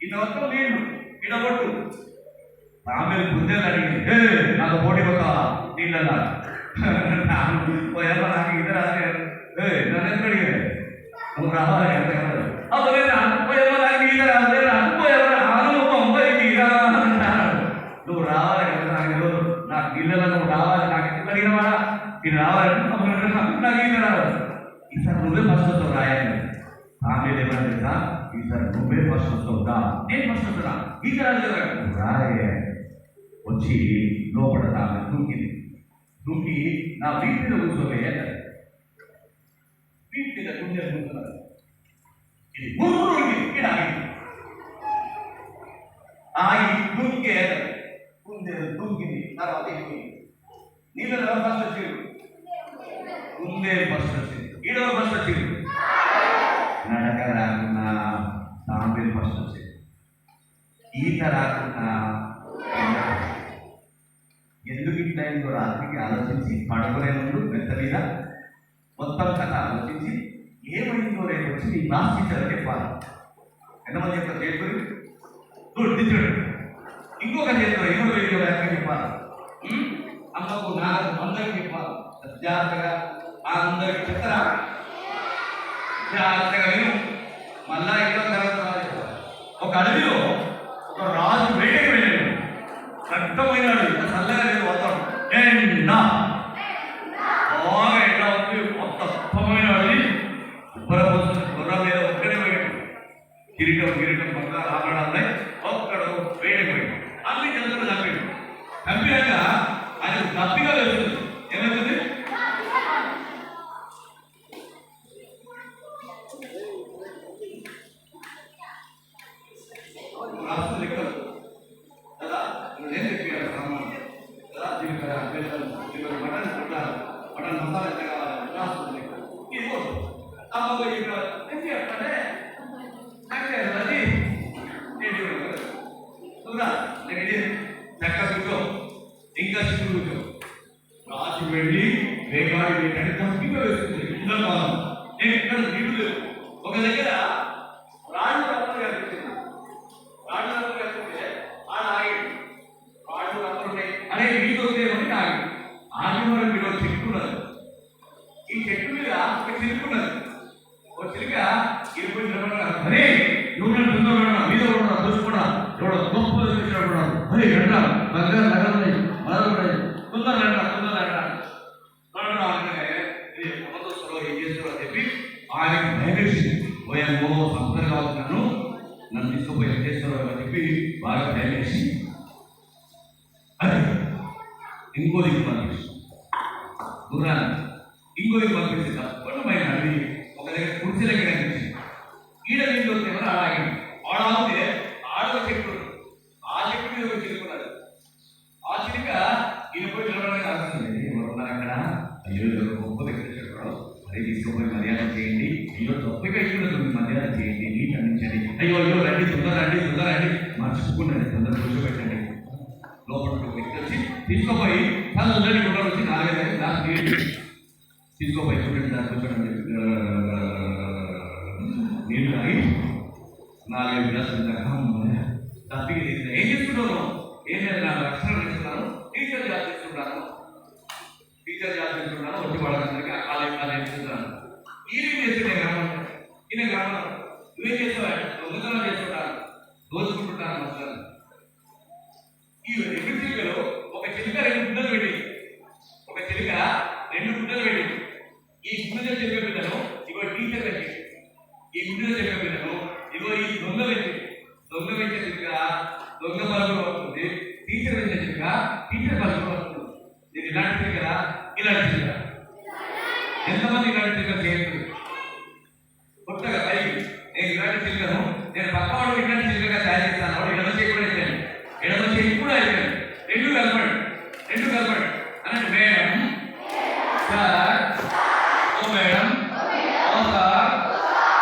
ఇది మొత్తం నీళ్లు ఇడగొట్టు ఆమె బుద్ధేలు అడిగింది నాకు పోటీ కొత్త నీళ్ళల్లా పోయమ్మ నాకు ఇది రాలేదు నన్ను ఎందుకు అడిగాడు నువ్వు రావాలి పోయమ్మ నాకు ఇది రాలేదు నువ్వు రావాలి కదా నాకు నీళ్ళలో నువ్వు రావాలి నాకు ఎందుకు అడిగినవాడా ఇది రావాలని నాకు ఈత రావాలి. ఈసారి నువ్వే ఫస్ట్ వస్తావు రాయాలి. ఆమె ఏమన్నా తెలుసా ఈసారి నువ్వే ఫస్ట్ వస్తావుదా నేను ఫస్ట్ వస్తున్నా ఈత రాలేదు రాయే వచ్చి లోపల ఆమె దూకింది. దూకి నా వీటి మీద కూర్చోవే వీటి మీద గుండె కూర్చున్నారు. ఇది ఇక్కడ ఆగి దూకే గుండె దూకింది. తర్వాత నీళ్ళ ఫస్ట్ వచ్చి గుండె ఫస్ట్ వచ్చింది. ఈడవ ఫస్ట్ వచ్చింది. నడక రాకున్నా తాంబేలు ఫస్ట్ వచ్చింది. ఈత రాకున్నా ఎందుకు ఇట్లయిందో రాత్రికి ఆలోచించి పడుకునే ముందు మెత్త మీద మొత్తం కథ ఆలోచించి ఏమైందో రేపు వచ్చి నీ క్లాస్ టీచర్ చెప్పాలి. ఎంతమంది చెప్తారు చేతులు దించుడు ఇంకొక చేతులు ఇంకో చెప్పాలి. అమ్మకు నాకు అందరికి చెప్పాలి. జాగ్రత్తగా అందరికి చెప్తారా జాగ్రత్తగా విను. మళ్ళా ఎన్నో తర్వాత ఒక అడవిలో ఒక రాజు వేటకి వెళ్ళాడు. రక్తమైనాడు చల్లగా లేదు వస్తాడు ఎండా బాగా ఎండా ఉంది మొత్తమైన అడవి ఉబ్బరపోతుంది. గుర్రం మీద ఒక్కడే పోయాడు. కిరీటం పక్క ఆభరణాలున్నాయి. ఒక్కడు వేటకి పోయాడు. అన్ని జంతువులు చంపాడు. చంపినాక ఆయన గట్టిగా వెళ్తుంది. ఏమవుతుంది రాష్ట్రం లెక్కలు కదా ఏం చెప్పారు సామాన్ కదా జీవితం మటన్ కుట్టాలి మటన్ మసాలా ఎంత కావాలి రాష్ట్రం లెక్కలు ఇది అమ్మ ఏం చేస్తాడే అది చూడా నెక్స్ట్ చక్క కూర్చో ఇంకా చిక్కు కూర్చో. రాజు వెళ్ళి వేగాడి వేటాడి తప్పిగా వేస్తుంది. నేను ఇక్కడ నీళ్ళు లేవు. ఒక దగ్గర రాళ్ళు రప్పలు కనిపిస్తుంది. రాళ్ళు రప్పలు కనిపిస్తే ఆడ ఆగాడు. రాళ్ళు రప్పలు ఉన్నాయి అనే నీళ్ళు వస్తేమని ఆగి ఆగి వరకు మీరు చెట్టున్నది. ఈ చెట్టు మీద ఒక చిలుకున్నది. ఒక చిలుక ఇరుపోయి నిలబడ్డాడు. అరే నువ్వు నన్ను తొందరగా మీద కూడా చూసుకున్నా ఎవడో గొప్ప చూసినప్పుడు అరే ఎండా దగ్గర నగరం మొదలు తొందరగా ఏం చేస్తారో అని చెప్పి ఆయనకి భయమేసింది. ఓయమ్మో సంపదలు కావచ్చు నన్ను తీసుకుపోయి ఏం చేస్తారో అని చెప్పి బాగా భయమేసి అదే ఇంకో దిక్కు పంపిస్తుంది. గుర్రాన్ని ఇంకో దిక్కు పంపిస్తుంది. తప్పకుండా అది ఒక దగ్గర కుర్చీ దగ్గర అనిపించింది. ఈడ నీళ్ళు వస్తే ఎవరు ఆడాగింది. ఆడాగితే ఆడవ చెట్టు ఆ చెట్టు మీద ఒక చిలుకున్నది. ఆ చిలుక ఈయన పోయి నిలబడమే కాల్సింది. ఎవరున్నారు అక్కడ అయ్యో గొప్ప వ్యక్తి చెప్పడం అదే తీసుకుపోయి మర్యాద చేయండి. అయ్యో తప్పుగా ఇస్తున్నది మర్యాద చేయండి నీటి అందించండి. అయ్యో రండి తొందర రండి మర్చిపోకుండా తొందర కూర్చోబెట్టండి. లోపల వ్యక్తి వచ్చి తీసుకుపోయి చల్లని గుడ్డలు వచ్చి 4-5 గ్లాస్ నీళ్ళు తీసుకోపోయి చూడండి దాని కూర్చోండి నీళ్ళు తాగి 4-5 గ్లాసులు తప్పిగా తీసిన ఏం చేస్తున్నాను ఏం లేదు నాకు అక్షరం నేర్చుకున్నాను టీచర్ జాబ్ చేస్తున్నాను వచ్చి వాళ్ళందరికీ ఆ కాలేజ్ నేర్చుకుంటున్నాను. ఈయన చేస్తుండే గ్రామం ఈయన గ్రామం నువ్వేం చేస్తావు దొంగతనం చేస్తుంటాను దోచుకుంటుంటాను అసలు. ఈ రెండు చిలుకలు ఒక చిలుక దొంగ వ్యక్తి దొంగ వ్యక్తి దగ్గర దొంగ పలుకులు వస్తుంది, టీచర్ వ్యక్తి దగ్గర టీచర్ పలుకులు వస్తుంది. నేను ఇలాంటి దగ్గర ఇలాంటి దగ్గర ఎంతమంది ఇలాంటి దగ్గర చేయలేదు కొత్తగా పైకి నేను ఇలాంటి చిలుకను నేను పక్కవాడు ఇలాంటి చిలుకగా తయారు చేస్తాను. వాడు ఎడమ చేయి కూడా అయిపోయాను, ఎడమ చేయి కూడా అయిపోయాను. రెండు కలపడు అన్నట్టు మేడం సార్ ఓ మేడం ఓ సార్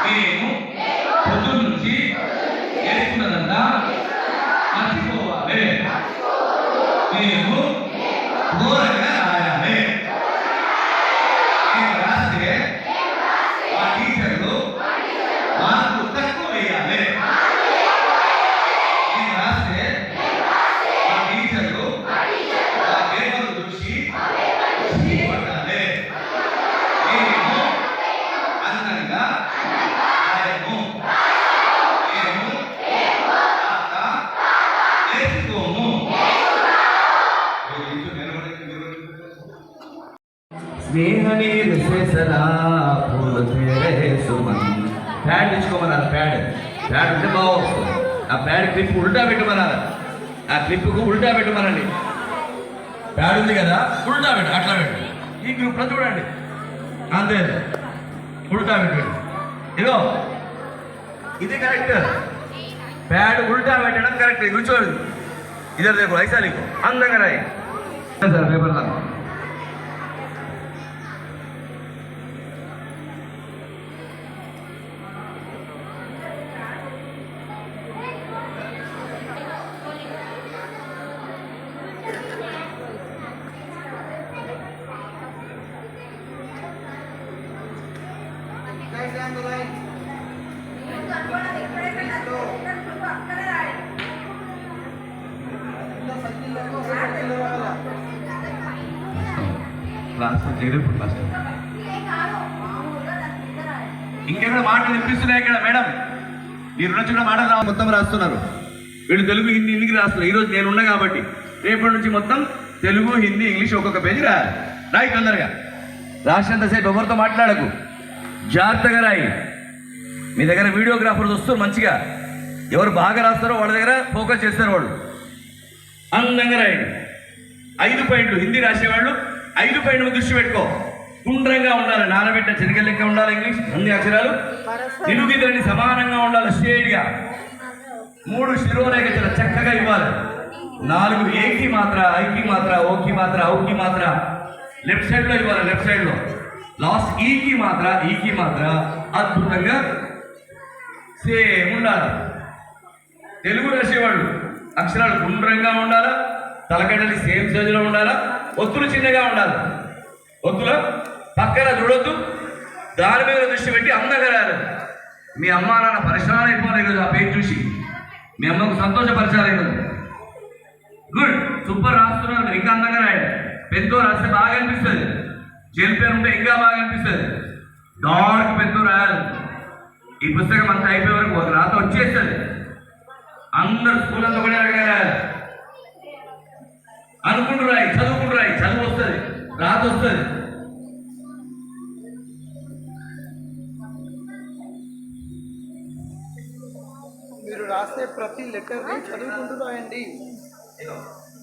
మేము పొద్దున్న నుంచి నేర్చుకున్నదంతా మర్చిపోవాలి. మేము ఘోరంగా రాయాలి. నేను రాస్తే మా టీచర్లు మార్కు తక్కువ వేయాలి. నేను రాస్తే మా టీచర్లు ఆ పేపర్ చూసి పట్టాలి. మేము అందంగా రాయము. మేము తాత నేర్చుకోము. స్నేహ నీరు చేసలా పూలు తేరే సుమన్. ప్యాడ్ తెచ్చుకోమన్నారు. ప్యాడ్ ఉంటే బాగొస్తుంది. ఆ ప్యాడ్ క్లిప్ ఉల్టా పెట్టమన్నారు. ఆ క్లిప్కు ఉల్టా పెట్టమనండి. ప్యాడ్ ఉంది కదా ఉల్టా పెట్టు, అట్లా పెట్టు. ఈ గ్రూప్లో చూడండి అంతే ఉల్టా పెట్టండి. ఇదో ఇది కరెక్ట్. ప్యాడ్ ఉల్టా పెట్టడం కరెక్ట్. కూర్చోడు ఇద్దరు देखो ऐसा लिखो అందంగా రాయి సార్ పేపర్ లా. ఇంకెక్కడ మాటలు వినిపిస్తున్నాయి ఇక్కడ మేడం. మీరు నుంచి మాటలు మొత్తం రాస్తున్నారు. వీళ్ళు తెలుగు హిందీ ఇంగ్లీష్ రాస్తున్నారు. ఈరోజు నేను ఉన్నా కాబట్టి రేపటి నుంచి మొత్తం తెలుగు హిందీ ఇంగ్లీష్ ఒక్కొక్క పేజీ రాయాలి. రాయి తొందరగా. రాసినంతసేపు ఎవరితో మాట్లాడకు, జాగ్రత్తగా రాయి. మీ దగ్గర వీడియోగ్రాఫర్స్ వస్తారు మంచిగా. ఎవరు బాగా రాస్తారో వాళ్ళ దగ్గర ఫోకస్ చేస్తారు. వాళ్ళు అందంగా రాయండి. 5 పాయింట్లు హిందీ రాసేవాళ్ళు 5 పాయింట్లు దృష్టి పెట్టుకో. గుండ్రంగా ఉండాలి, నానబెట్టిన శనగ లెక్క ఉండాలి. ఇంగ్లీష్ అన్ని అక్షరాలు నిలుగిద్దరిని సమానంగా ఉండాలి. స్ట్రేట్గా 3 శిరోరేఖ చక్కగా ఇవ్వాలి. 4 ఏకి మాత్ర, ఐకి మాత్ర, ఓకి మాత్ర, ఔకి మాత్ర లెఫ్ట్ సైడ్ లో ఇవ్వాలి. లెఫ్ట్ సైడ్ లో లాస్ట్ ఈకి మాత్ర అద్భుతంగా సేమ్ ఉండాలి. తెలుగు రాసేవాళ్ళు అక్షరాలు గుండ్రంగా ఉండాలా, తలకడ్డలి సేమ్ సైజులో ఉండాలా, ఒత్తులు చిన్నగా ఉండాలి. ఒత్తుల పక్కన చూడొద్దు, దాని మీద దృష్టి పెట్టి అందంగా రాయాలి. మీ అమ్మ నాన్న పరిశ్రమ అయిపోవాలి ఈరోజు ఆ పేరు చూసి. మీ అమ్మకు సంతోషపరచాలి ఈరోజు. గుడ్, సూపర్ రాస్తున్నారు మీరు. ఇంకా అందంగా రాయండి. పెన్తో రాస్తే బాగా అనిపిస్తుంది. జెల్ పెన్ ఉంటే ఇంకా బాగా అనిపిస్తుంది. డార్క్ పెన్తో రాయాలి. ఈ పుస్తకం అంతా అయిపోయే వరకు ఒక రాత వచ్చేస్తుంది. అందరు స్కూల్ అంతా కూడా రాయాలి. అనుకుంటూ రాయి, చదువుకుంటూ రాయి. చదువు వస్తుంది, రాత వస్తుంది. మీరు రాసే ప్రతి లెటర్ని చదువుకుంటూ రాయండి.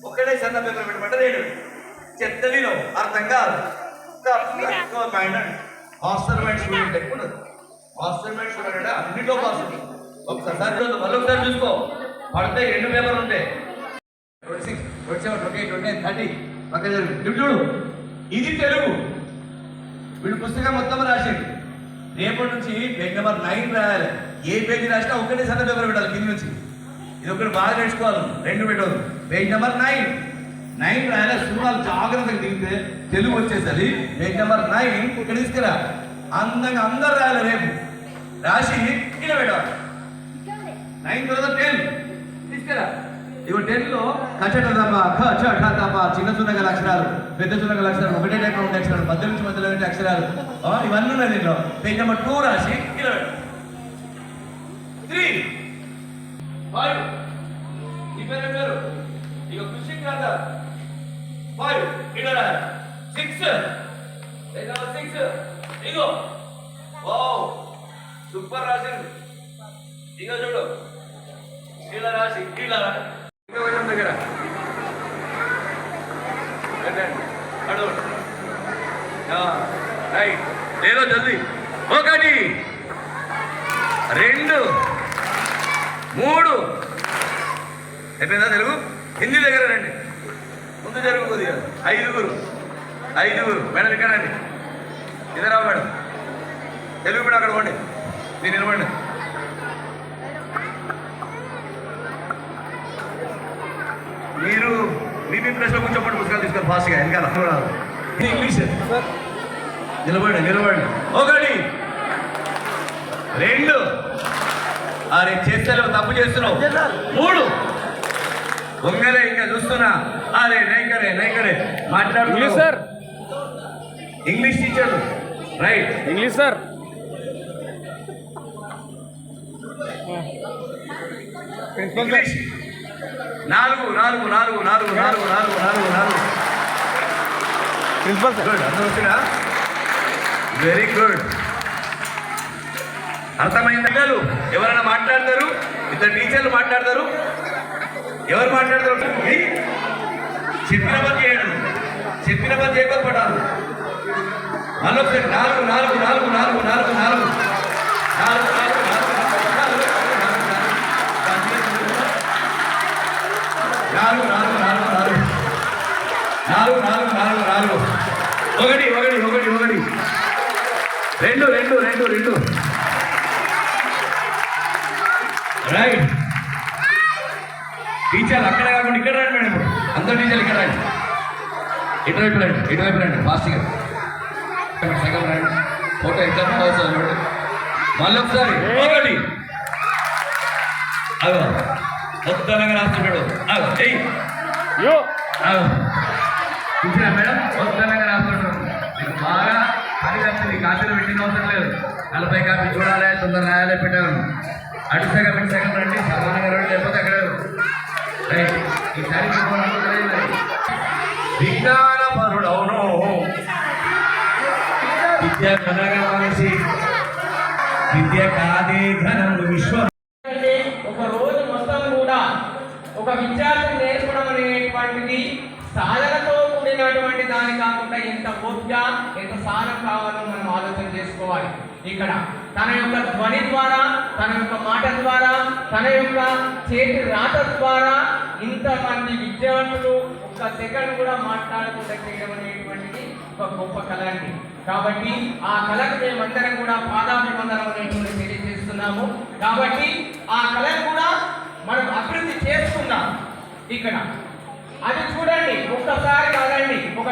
ఒక్కడే సన్న పేపర్ పెట్టమంటే చెత్తవిలో అర్థం కాదు. హాస్టల్మెంట్ స్టూడెంట్ ఎక్కువ ఉన్నది. హాస్టల్మెంట్ స్టూడెంట్ అంటే అన్నింటిలో పాస్ ఉంది. ఒకసారి మళ్ళొకసారి చూసుకో. పడితే 2 పేపర్లు ఉంటాయి. 26, 27, 28, 29, 30 పక్కన చూడు. ఇది తెలుగు. వీళ్ళు పుస్తకం మొత్తం రాసేది. రేపటి నుంచి పేజ్ నెంబర్ 9 రాయాలి. ఏ పేజీ రాసినా ఒకటే సన్న పేపర్ పెట్టాలి కింద నుంచి. ఇది ఒకటి బాగా నేర్చుకోవాలి. 2 పెట్టదు. పేజ్ నెంబర్ 9 రాయాలి. సూరాలు జాగ్రత్తగా దిగితే తెలుగు వచ్చేసరి. పేజ్ నెంబర్ 9 ఇక్కడ తీసుకురా. అందంగా అందరు రాయాలి. రేపు రాసి ఇలా పెట్టాలి. 9 తర్వాత 10 తీసుకురా. ఇగో 10 లో కచటదమ ఖచటదమ చిన్న చున్నగల అక్షరాలు, పెద్ద చున్నగల అక్షరాలు, ఒకటే టైప్ ఉండే అక్షరాలు, మధ్య నుంచి మధ్యలో ఉండే అక్షరాలు ఇవన్నీ ఉన్నాయి దీంట్లో. పేజ్ నెంబర్ 2 రాసి ఇలా 3 5 ఈ పేరు ఇక కృషి కాదా 5 ఇలా 6 పేజ్ నెంబర్ 6 ఇగో వావ్ సూపర్ రాసింది. ఇక చూడు ఇలా రాసి ఇలా ఇంకా కొంచెం దగ్గర అడు రైట్ లేదో జల్దీ 1 2 3 అయిపోయిందా తెలుగు హిందీ దగ్గర రండి ముందు జరుగు కొద్దిగా 5 మేడం ఇక్కడ రండి ఇద్దరా మేడం తెలుగు కూడా అక్కడ పోండి మీరు నిలబడండి మీరు మీ ప్లేస్లో కూర్చోపండి పుస్తకాలు తీసుకొని ఫాస్ట్గా వెనకాల ఇంగ్లీష్ నిలబడండి 1 2 అరే చేస్తలేవు తప్పు చేస్తున్నావు 3 ఒంగలే ఇంకా చూస్తున్నా అరే నైకరే మాట్లాడు English sir English teacher right English sir English 4 principal sir good అర్థం వచ్చినా వెరీ గుడ్ అర్థమైంది పిల్లలు ఎవరైనా మాట్లాడతారు ఇద్దరు టీచర్లు మాట్లాడతారు ఎవరు మాట్లాడతారు చెప్పిన పని చేయడం చెప్పిన పని చేయకపోతే పడాలి మళ్ళీ ఒకసారి 4 2 రైట్ టీచర్లు అక్కడ కాకుండా ఇక్కడ రండి మేడం అందరు టీచర్లు ఇక్కడ రండి ఇటువైపు రండి ఫాస్ట్గా సెకండ్ రండి ఫోటో ఎగ్జామ్ అవసరం చూడండి మళ్ళీ ఒకసారి 1 అదో మొత్తంగా రాస్తున్నాడు అదో చెయ్యి యో చూసినా మేడం మొత్తంగా రాస్తున్నాడు మీకు బాగా పని తప్పింది కాపీలో పెట్టిన అవసరం లేదు 40 కాపీ చూడాలి తొందర రాయాలి పెట్టాను అటు సెకండ్ రండి సమానంగా రండి లేకపోతే అక్కడ రైట్ ఈసారి విజ్ఞాన పరుడవును విద్య కనగా మనిషి విద్య కాదే ఘనము విశ్వం ఒక రోజు మొత్తం కూడా ఒక విద్యార్థి నేర్పడం అనేటువంటిది సాధనతో కూడినటువంటి దాని కాకుండా ఎంత ఓపిక ఎంత సాధన కావాలో మనం ఆలోచన చేసుకోవాలి. ఇక్కడ తన యొక్క ధ్వని ద్వారా, తన యొక్క మాట ద్వారా, తన యొక్క చేతి రాత ద్వారా ఇంతమంది విద్యార్థులు ఒక్క సెకండ్ కూడా మాట్లాడకుండా చేయడం అనేటువంటిది ఒక గొప్ప కళ అండి. కాబట్టి ఆ కళకు మేమందరం కూడా పాదాభివందనం అనేటువంటి తెలియజేస్తున్నాము. కాబట్టి ఆ కళను కూడా మనం అభివృద్ధి చేసుకుందాం. ఇక్కడ అది చూడండి, ఒక్కసారి కాదండి, ఒక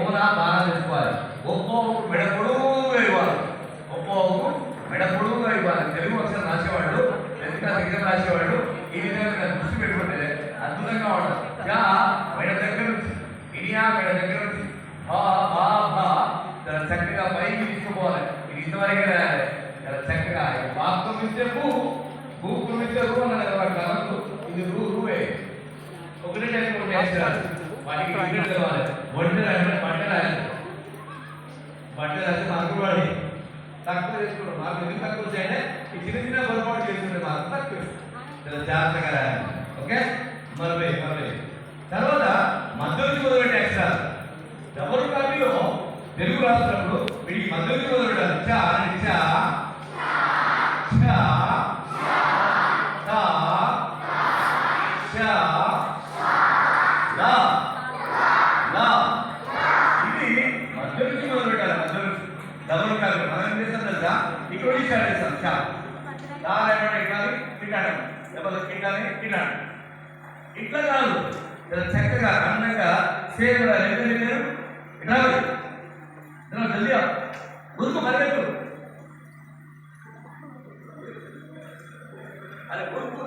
ఓనా బాగా తెలుసుకోవాలి. ఒప్పో మెడ పొడుగుగా ఇవ్వాలి. ఒప్పో మెడ పొడుగుగా ఇవ్వాలి. తెలుగు అక్షరం రాసేవాళ్ళు, లెక్క దగ్గర రాసేవాళ్ళు ఈ విధంగా దృష్టి పెట్టుకుంటే అద్భుతంగా ఉంటుంది. యా మెడ దగ్గర నుంచి, ఇడియా మెడ దగ్గర నుంచి, బా బా బా చాలా చక్కగా పైకి తీసుకుపోవాలి. ఇది ఇంతవరకే రాయాలి. చాలా చక్కగా బాకు మిస్తే భూకు మిస్తే రూ అన్నది వాడు ఇది రూవే ఒకటే టైం చేస్తారు. వాటికి ఇంటి తెలవాలి. ఒంటి అంటే బట్టలు రాయాలి. బట్టలు రాసి మార్కులు వాడి తక్కువ చేసుకుంటాం. మార్కులు ఎందుకు తక్కువ వచ్చాయంటే ఈ చిన్న చిన్న పొరపాటు చేసుకుంటే మార్కులు తక్కువ. చాలా జాగ్రత్తగా రాయాలి. ఓకే మరవే తర్వాత మధ్యలోకి మొదలుపెట్టే అక్షరాలు డబుల్ కాపీలో తెలుగు రాస్తున్నప్పుడు వీటికి మధ్యలోకి మొదలుపెట్టాలి. చా చా చా తా చా లా లా ఇది మధ్యలోకి మొదలుపెట్టాలి. మధ్యలోకి డబుల్ కాపీ మనం ఏం చేస్తాం తెలుసా? ఇక్కడ ఇచ్చాడు చేస్తాం. చా లా లేకుండా ఇట్లాని తిట్టాడు, లేకపోతే తిట్టాలని తిన్నాడు. ఇట్లా కాదు, చక్కగా అందంగా సేమ్ రెండు ఇట్లా జల్దీ గుర్తు మరగట్టు అది గుర్తు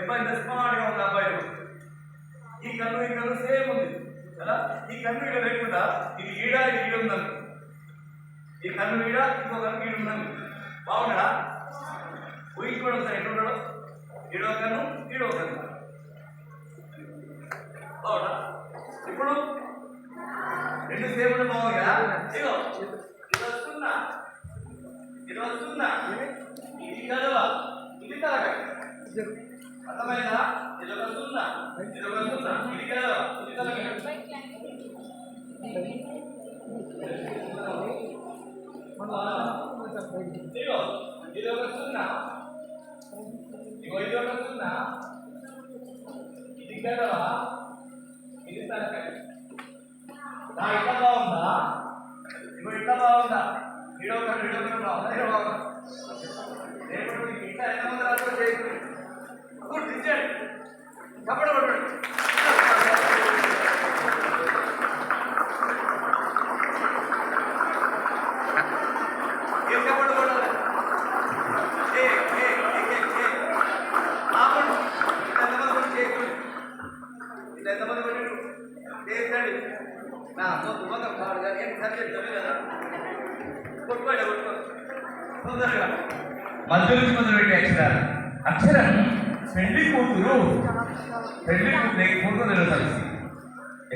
అబ్బాయి స్మార్ట్గా ఉంది. అబ్బాయి ఈ కన్ను సేమ్ ఉంది కదా. ఈ కన్ను ఇక్కడ లేకుండా ఇది ఈడ ఇది ఈడ ఉందండి. ఈ కన్ను ఈడ ఇంకో కన్ను ఈడ ఉందండి. బాగున్నాడా? ఊహించుకోవడం సార్ ఎట్లున్నాడు? ఈడో కన్ను ఈడో కన్ను బాగున్నా? ఇప్పుడు రెండు సేపులు బాగుంది కదా. ఇదో ఇది వస్తుందా, ఇది వస్తుందా, ఇది కదవా, ఇది తలకాయ. అర్థమైందా? ఇది ఒక సున్నా, ఇది ఒక సున్నా, ఇది కదవా, ఇది తలకాయ. ఇదిగో ఇది ఒక సున్నా, ఇగో ఇది ఒక సున్నా, ఇది కదవా, ఇది తలకాయ. ఇట్లా బాగుందా? ఇగో ఇట్లా బాగుందా? ఇడో బాగుందా? ఇడో బాగుందా? ఇట్లా ఎంతమంది రాష్ట్రాలు చేయండి. కప్పడ పడండి. ఏం కప్పడ పడాలి? ఎంతమంది చేయకూడదు. ఇట్లా ఎంతమంది పడి చేస్తాడు నా మొత్తం కాదు కానీ ఏం సబ్జెక్ట్ చదివేదా కొట్టుకోండి తొందరగా మధ్య నుంచి మొదలుపెట్టే అక్షరాలు. అక్షరం పెళ్లి కూతురు ఫోటో లేదు కలిసి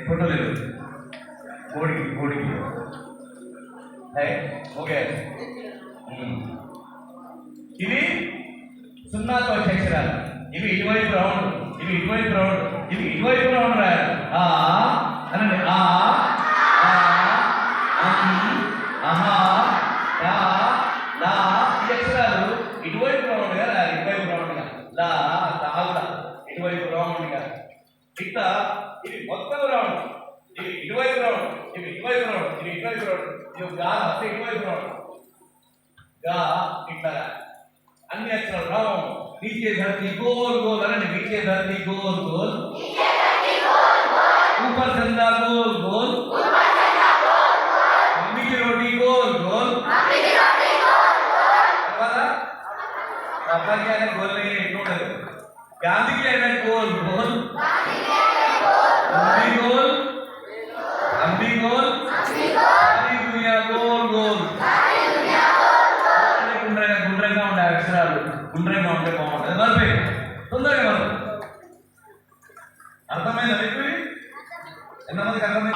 ఫోటో లేదు కోడికి ఓకే. ఇవి సున్నాతో వచ్చే అక్షరాలు. ఇవి ఇటువైపు రౌండ్, ఇవి ఇటువైపు రౌండ్, ఇవి ఇటువైపు రౌండ్ రాయాలి. అనండి ఆహా లా లా ఈ అక్షరాలు ఇటువైపు రౌండ్గా రాయాలి. ఇటువైపు రౌండ్గా లా తాగులా ఇటువైపు రౌండ్గా ఇట్లా ఇది మొత్తం రౌండ్. ఇవి ఇటువైపు రౌండ్, ఇవి ఇటువైపు రౌండ్, ఇవి ఇటువైపు రౌండ్, ఇవి గా వస్తే ఇటువైపు రౌండ్ గా ఇట్లా అన్ని అక్షరాలు రౌండ్. नीचे धरती गोल गोल अरे नीचे धरती गोल गोल ऊपर चंदा गोल गोल मम्मी की रोटी गोल गोल पापा की आने गोल नहीं है नोट गांधी की आने गोल गोल मम्मी गोल सारी दुनिया गोल गोल गुंड्रेगा ఉండే అక్షరాలు గుండ్రంగా ఉంటే బాగుంటుంది. మరిపోయి తొందరగా మనం అర్థమైందా మీకు? ఎంతమందికి అర్థమైంది?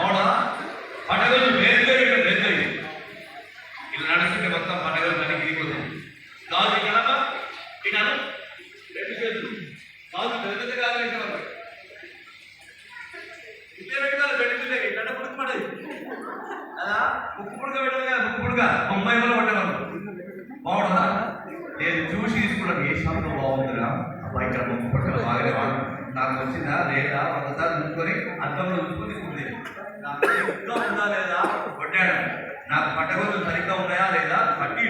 అవునా? పండగలు వేరుగా వేరుగా ఇలా నడుస్తుంటే మొత్తం పండగలు దానికి దిగిపోతుంది. గాజు ఇక్కడ తినాను రెండు చేతులు గాజు పెద్ద కాదు ముంబై వల్ల పడ్డాను బాగుంటుందా? నేను చూసి తీసుకున్నాను ఏ షాప్లో బాగుంటుందా అబ్బాయి ఇక్కడ ముక్కు పక్కన బాగానే వాడు నాకు వచ్చిందా లేదా ఒకసారి చూసుకొని అర్థంలో చూసుకొని తీసుకుంది. నాకు సరిగ్గా ఉందా లేదా కొట్టాడు, నాకు పట్టగొలు సరిగ్గా ఉన్నాయా లేదా పట్టి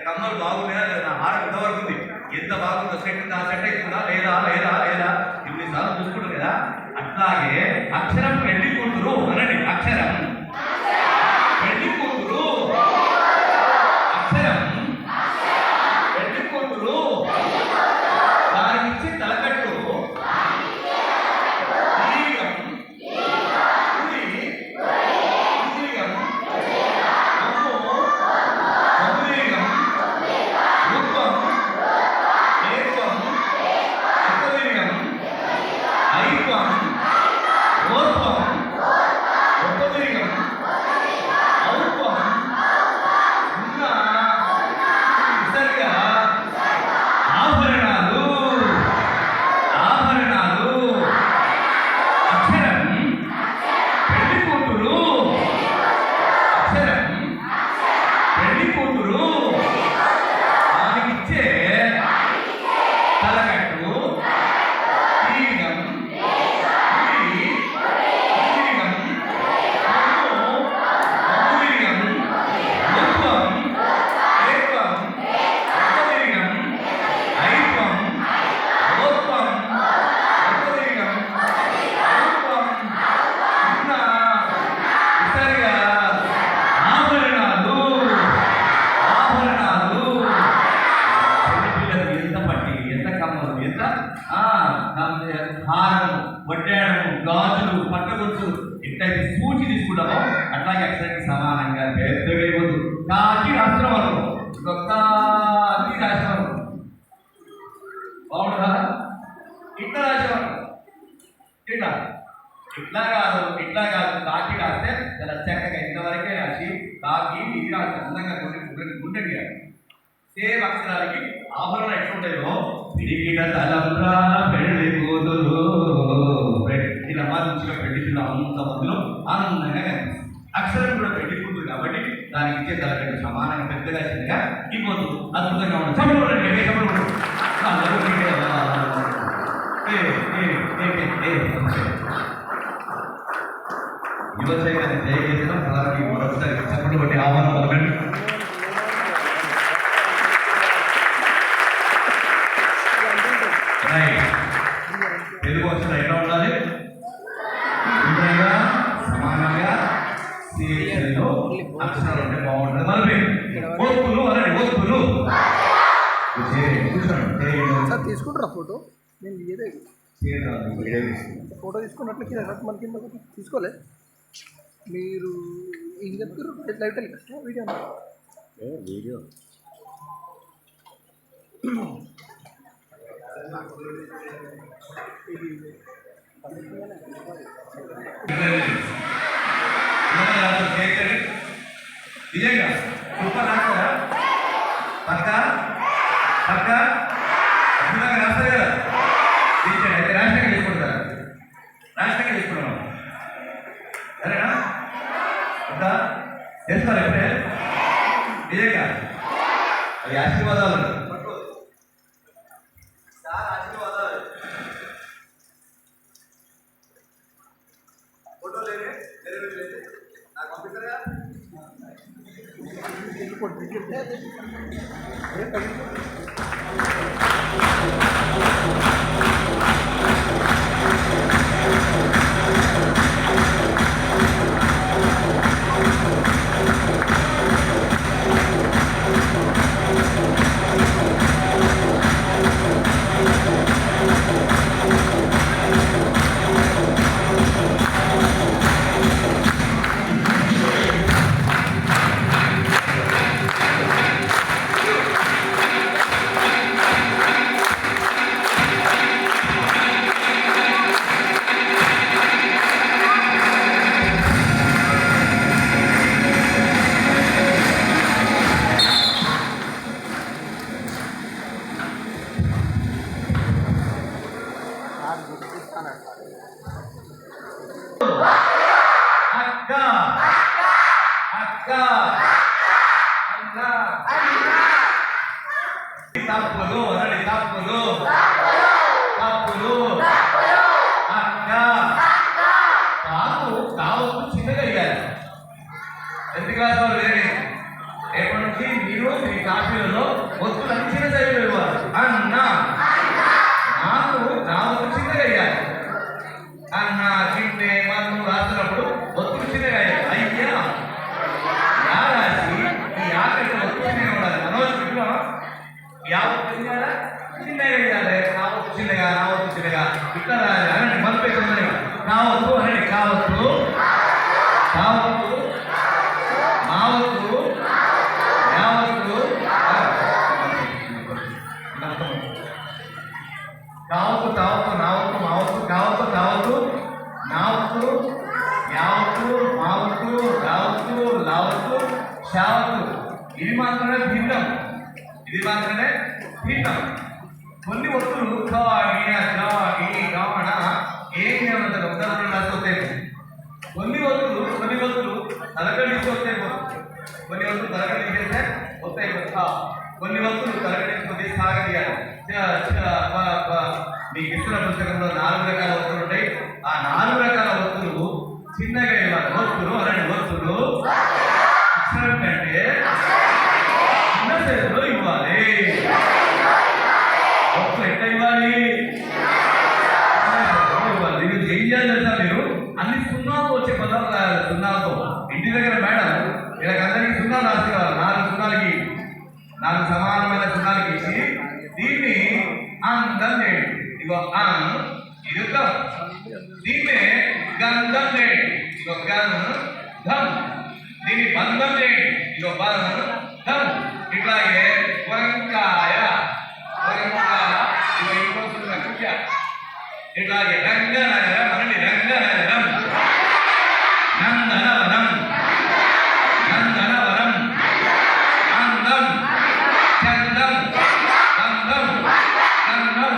కమ్మలు బాగున్నాయా లేదా, నా హారం ఎంతవరకు ఉంది, ఎంత బాగుందో, సెట్ అవుతుందా లేదా లేదా లేదా ఇన్నిసార్లు చూసుకుంటారు కదా. అట్లాగే అక్షరం పెళ్లి కూతురు అనండి. అక్షరం పెళ్లి కూతురు, అక్షరం పెళ్లి కూతురు, దానికి ఇచ్చే తలకట్టు దీర్ఘం, కుడి, దీర్ఘం, అమ్ము, బహుదీర్ఘం, రూపం, ఏకం, ఉపదీర్ఘం, ఐకం, ఓర్పం, ఉపదీర్ఘం, ఔపం, ఉన్న, విసర్గ, ఆభరణాలు, ఆభరణాలు. అక్షరం పెళ్లి కూతురు, అక్షరం పెళ్లి కూతురు, దానికిచ్చే తలకట్టు దీర్ఘం, కుడి, దీర్ఘం, అమ్ము, బహుదీర్ఘం, రూపం, ఏకం, ఉపదీర్ఘం, ఐకం, ఓర్పం, ఉపదీర్ఘం, రూపం, ఉన్న, విసర్గ, ఆభరణాలు, ఆభరణాలు. పిల్లలు ఎంత పట్టి, ఎంత కమ్మలు, ఎంత హారం, వడ్డాడము, గాజులు, పట్టగొచ్చు, ఎట్లయితే సూచి తీసుకుంటామో అట్లాగే అక్షరానికి సమానంగా పెద్దగా అయిపోదు. కాకి రాష్ట్రం అనుకో, కాకి రాష్ట్రం బాగుంటుందా? ఇట్లా రాసేవాడు, ఇట్లా ఇట్లా కాదు. కాకి రాస్తే చాలా చక్కగా ఇంతవరకే రాసి కాకి ఇది రాస్తే అందంగా గుండెకి సేమ్ అక్షరాలకి ఆభరణ ఎట్లుంటాయో పిడికిట తలంబ్రాల పెళ్లి కూతురు, ఇలా మంచిగా పెళ్లి పిల్ల అంత మందిలో ఆనందంగా కనిపిస్తుంది. అక్షరం కూడా పెళ్లి కూతురు కాబట్టి దానికి ఇచ్చే తలకంటే సమానంగా పెద్దగా చిన్నగా ఇవ్వదు. అద్భుతంగా ఉంటుంది. యువశైలి దయచేసిన అలాగే మరొకసారి చెప్పండి బట్టి ఆహ్వానం పలకండి. తెలుగు అక్షరం ఎట్లా ఉండాలి? సమానంగా లో అక్షరాలు ఉంటే బాగుంటుంది. మళ్ళీ ఓర్పులు అనండి, ఓర్పులు. సార్ తీసుకుంటారా ఫోటో? నేను ఇదే ఫోటో తీసుకున్నట్లు కింద మన కింద తీసుకోలే. మీరు ఏం చెప్తారు? లైవ్ టెలికాస్ట్ వీడియో వీడియో నిజంగా సూపర్ రాస్తారా? పక్క పక్క అద్భుతంగా రాస్తారు కదా. తీసేయండి. అయితే రాష్ట్రంగా తీసుకుంటారా? రాష్ట్రంగా తీసుకున్నాం సరేనా? ఇంకా చేస్తారు ఎప్పుడే నిజంగా అవి ఆశీర్వాదాలు. ఆశీర్వాదాలు ఫోటో లేదు నాకు పంపిస్తారా? తప్పులు అనండి, తప్పులు తప్పులు. కాకు కావచ్చు చిన్నగా అయ్యారు. ఎంత క్లాస్ వాళ్ళు లేని రేపటి నుంచి మీరు మీ కాఫీలో యావత్తు మావత్తు రావత్తు లావత్తు షావత్తు ఇది మాత్రమే భిన్నం. ఇది మాత్రమే భిన్నం. కొన్ని ఒత్తులు గమన ఏం ఏమంటారు ఉత్తరం రాకపోతే కొన్ని ఒత్తులు తలకడిసి వస్తాయి. కొన్ని ఒత్తులు తలకడిసి చేస్తే వస్తాయి. కొన్ని ఒత్తులు తలకడిసి కొద్ది సాగదీయాలి. మీకు ఇస్తున్న పుస్తకంలో 4 రకాల ఒత్తులు ఉంటాయి. ఆ 4 రకాల ఒత్తులు చిన్నగా ఇవ్వాలి. ఒత్తులు అలాంటి ఒత్తులు అక్షరం కంటే చిన్న సైజులో ఇవ్వాలి. ఒత్తులు ఎట్లా ఇవ్వాలి? మీరు ఏం చేయాలి తెలుసా? మీరు అన్ని సున్నాతో వచ్చే పదాలు రాయాలి. సున్నాతో ఇంటి దగ్గర మేడం వీళ్ళకి అందరికీ సున్నాలు రాసుకోవాలి. 4 సున్నాలకి 4 సమానమైన సున్నాలకి ఇచ్చి దీన్ని అందం చేయండి. ఇగో అన్ ఇది గం. దీన్నే గంధం చేయండి. ఇగో గంధం. దీన్ని బంధం చేయండి. ఇగో బంధం. ఇట్లాగే వంకాయ ఇగో ఇంకొక కుక్క. ఇట్లాగే రంగనగరం అనండి. రంగనగరం నందనవనం అందం చందం బంధం గంధం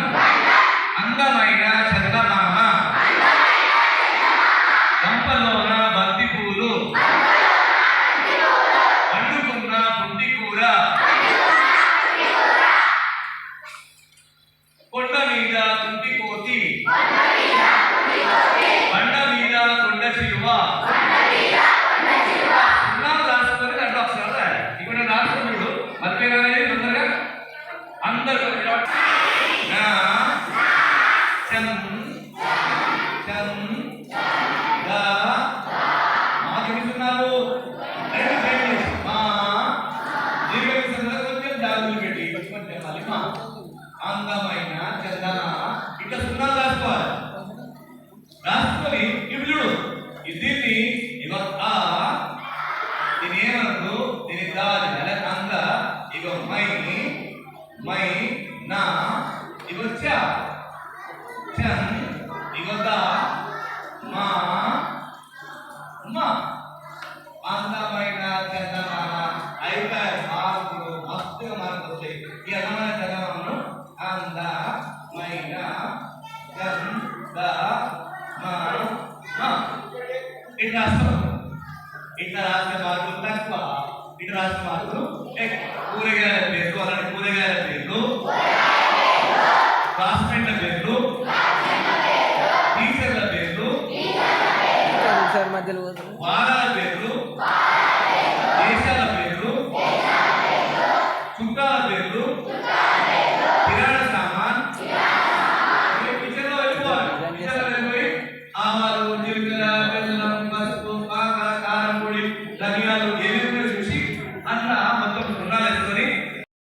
అందమైన చందమామ గంపలోన బంతి పూలు వండుకున్న పుంటి కూర కొండ మీద కుంటి కోతి బండ మీద కొండ చిలువ. సున్నాలు రాసుకొని దాంట్లో అక్షరాలు రాయాలి. ఇప్పుడు నేను రాసుకున్నాడు మధ్య తొందరగా అందరు మాట్లాడుతున్నారు. కొంచెం జాగ్రత్తలు పెట్టి కొంచెం మా అందమైన చందన ఇట్లా సున్నాలు రాసుకోవాలి. రాసుకొని ఇప్పుడు చూడు దీన్ని ఇగో దీని ఏమనదు. దీని దాని అంద ఇగో మై నా ఇగో చన్ ఇగో దా మా అందమైన చందమామ అయిపోయాయి. మార్కులు మస్తుగా మార్కులు వచ్చాయి. ఈ అందమైన చందమామను అందమైన ఇట్లా రాస్తాం. ఇట్లా రాస్తే మార్కులు తక్కువ, ఇట్లా రాస్తే మార్కులు ఎక్కువ. కూరగాయల పేర్లు అలాంటి కూరగాయల పేర్లు, క్లాస్మేట్ల పేర్లు, టీచర్ల పేర్లు సార్ మధ్యలో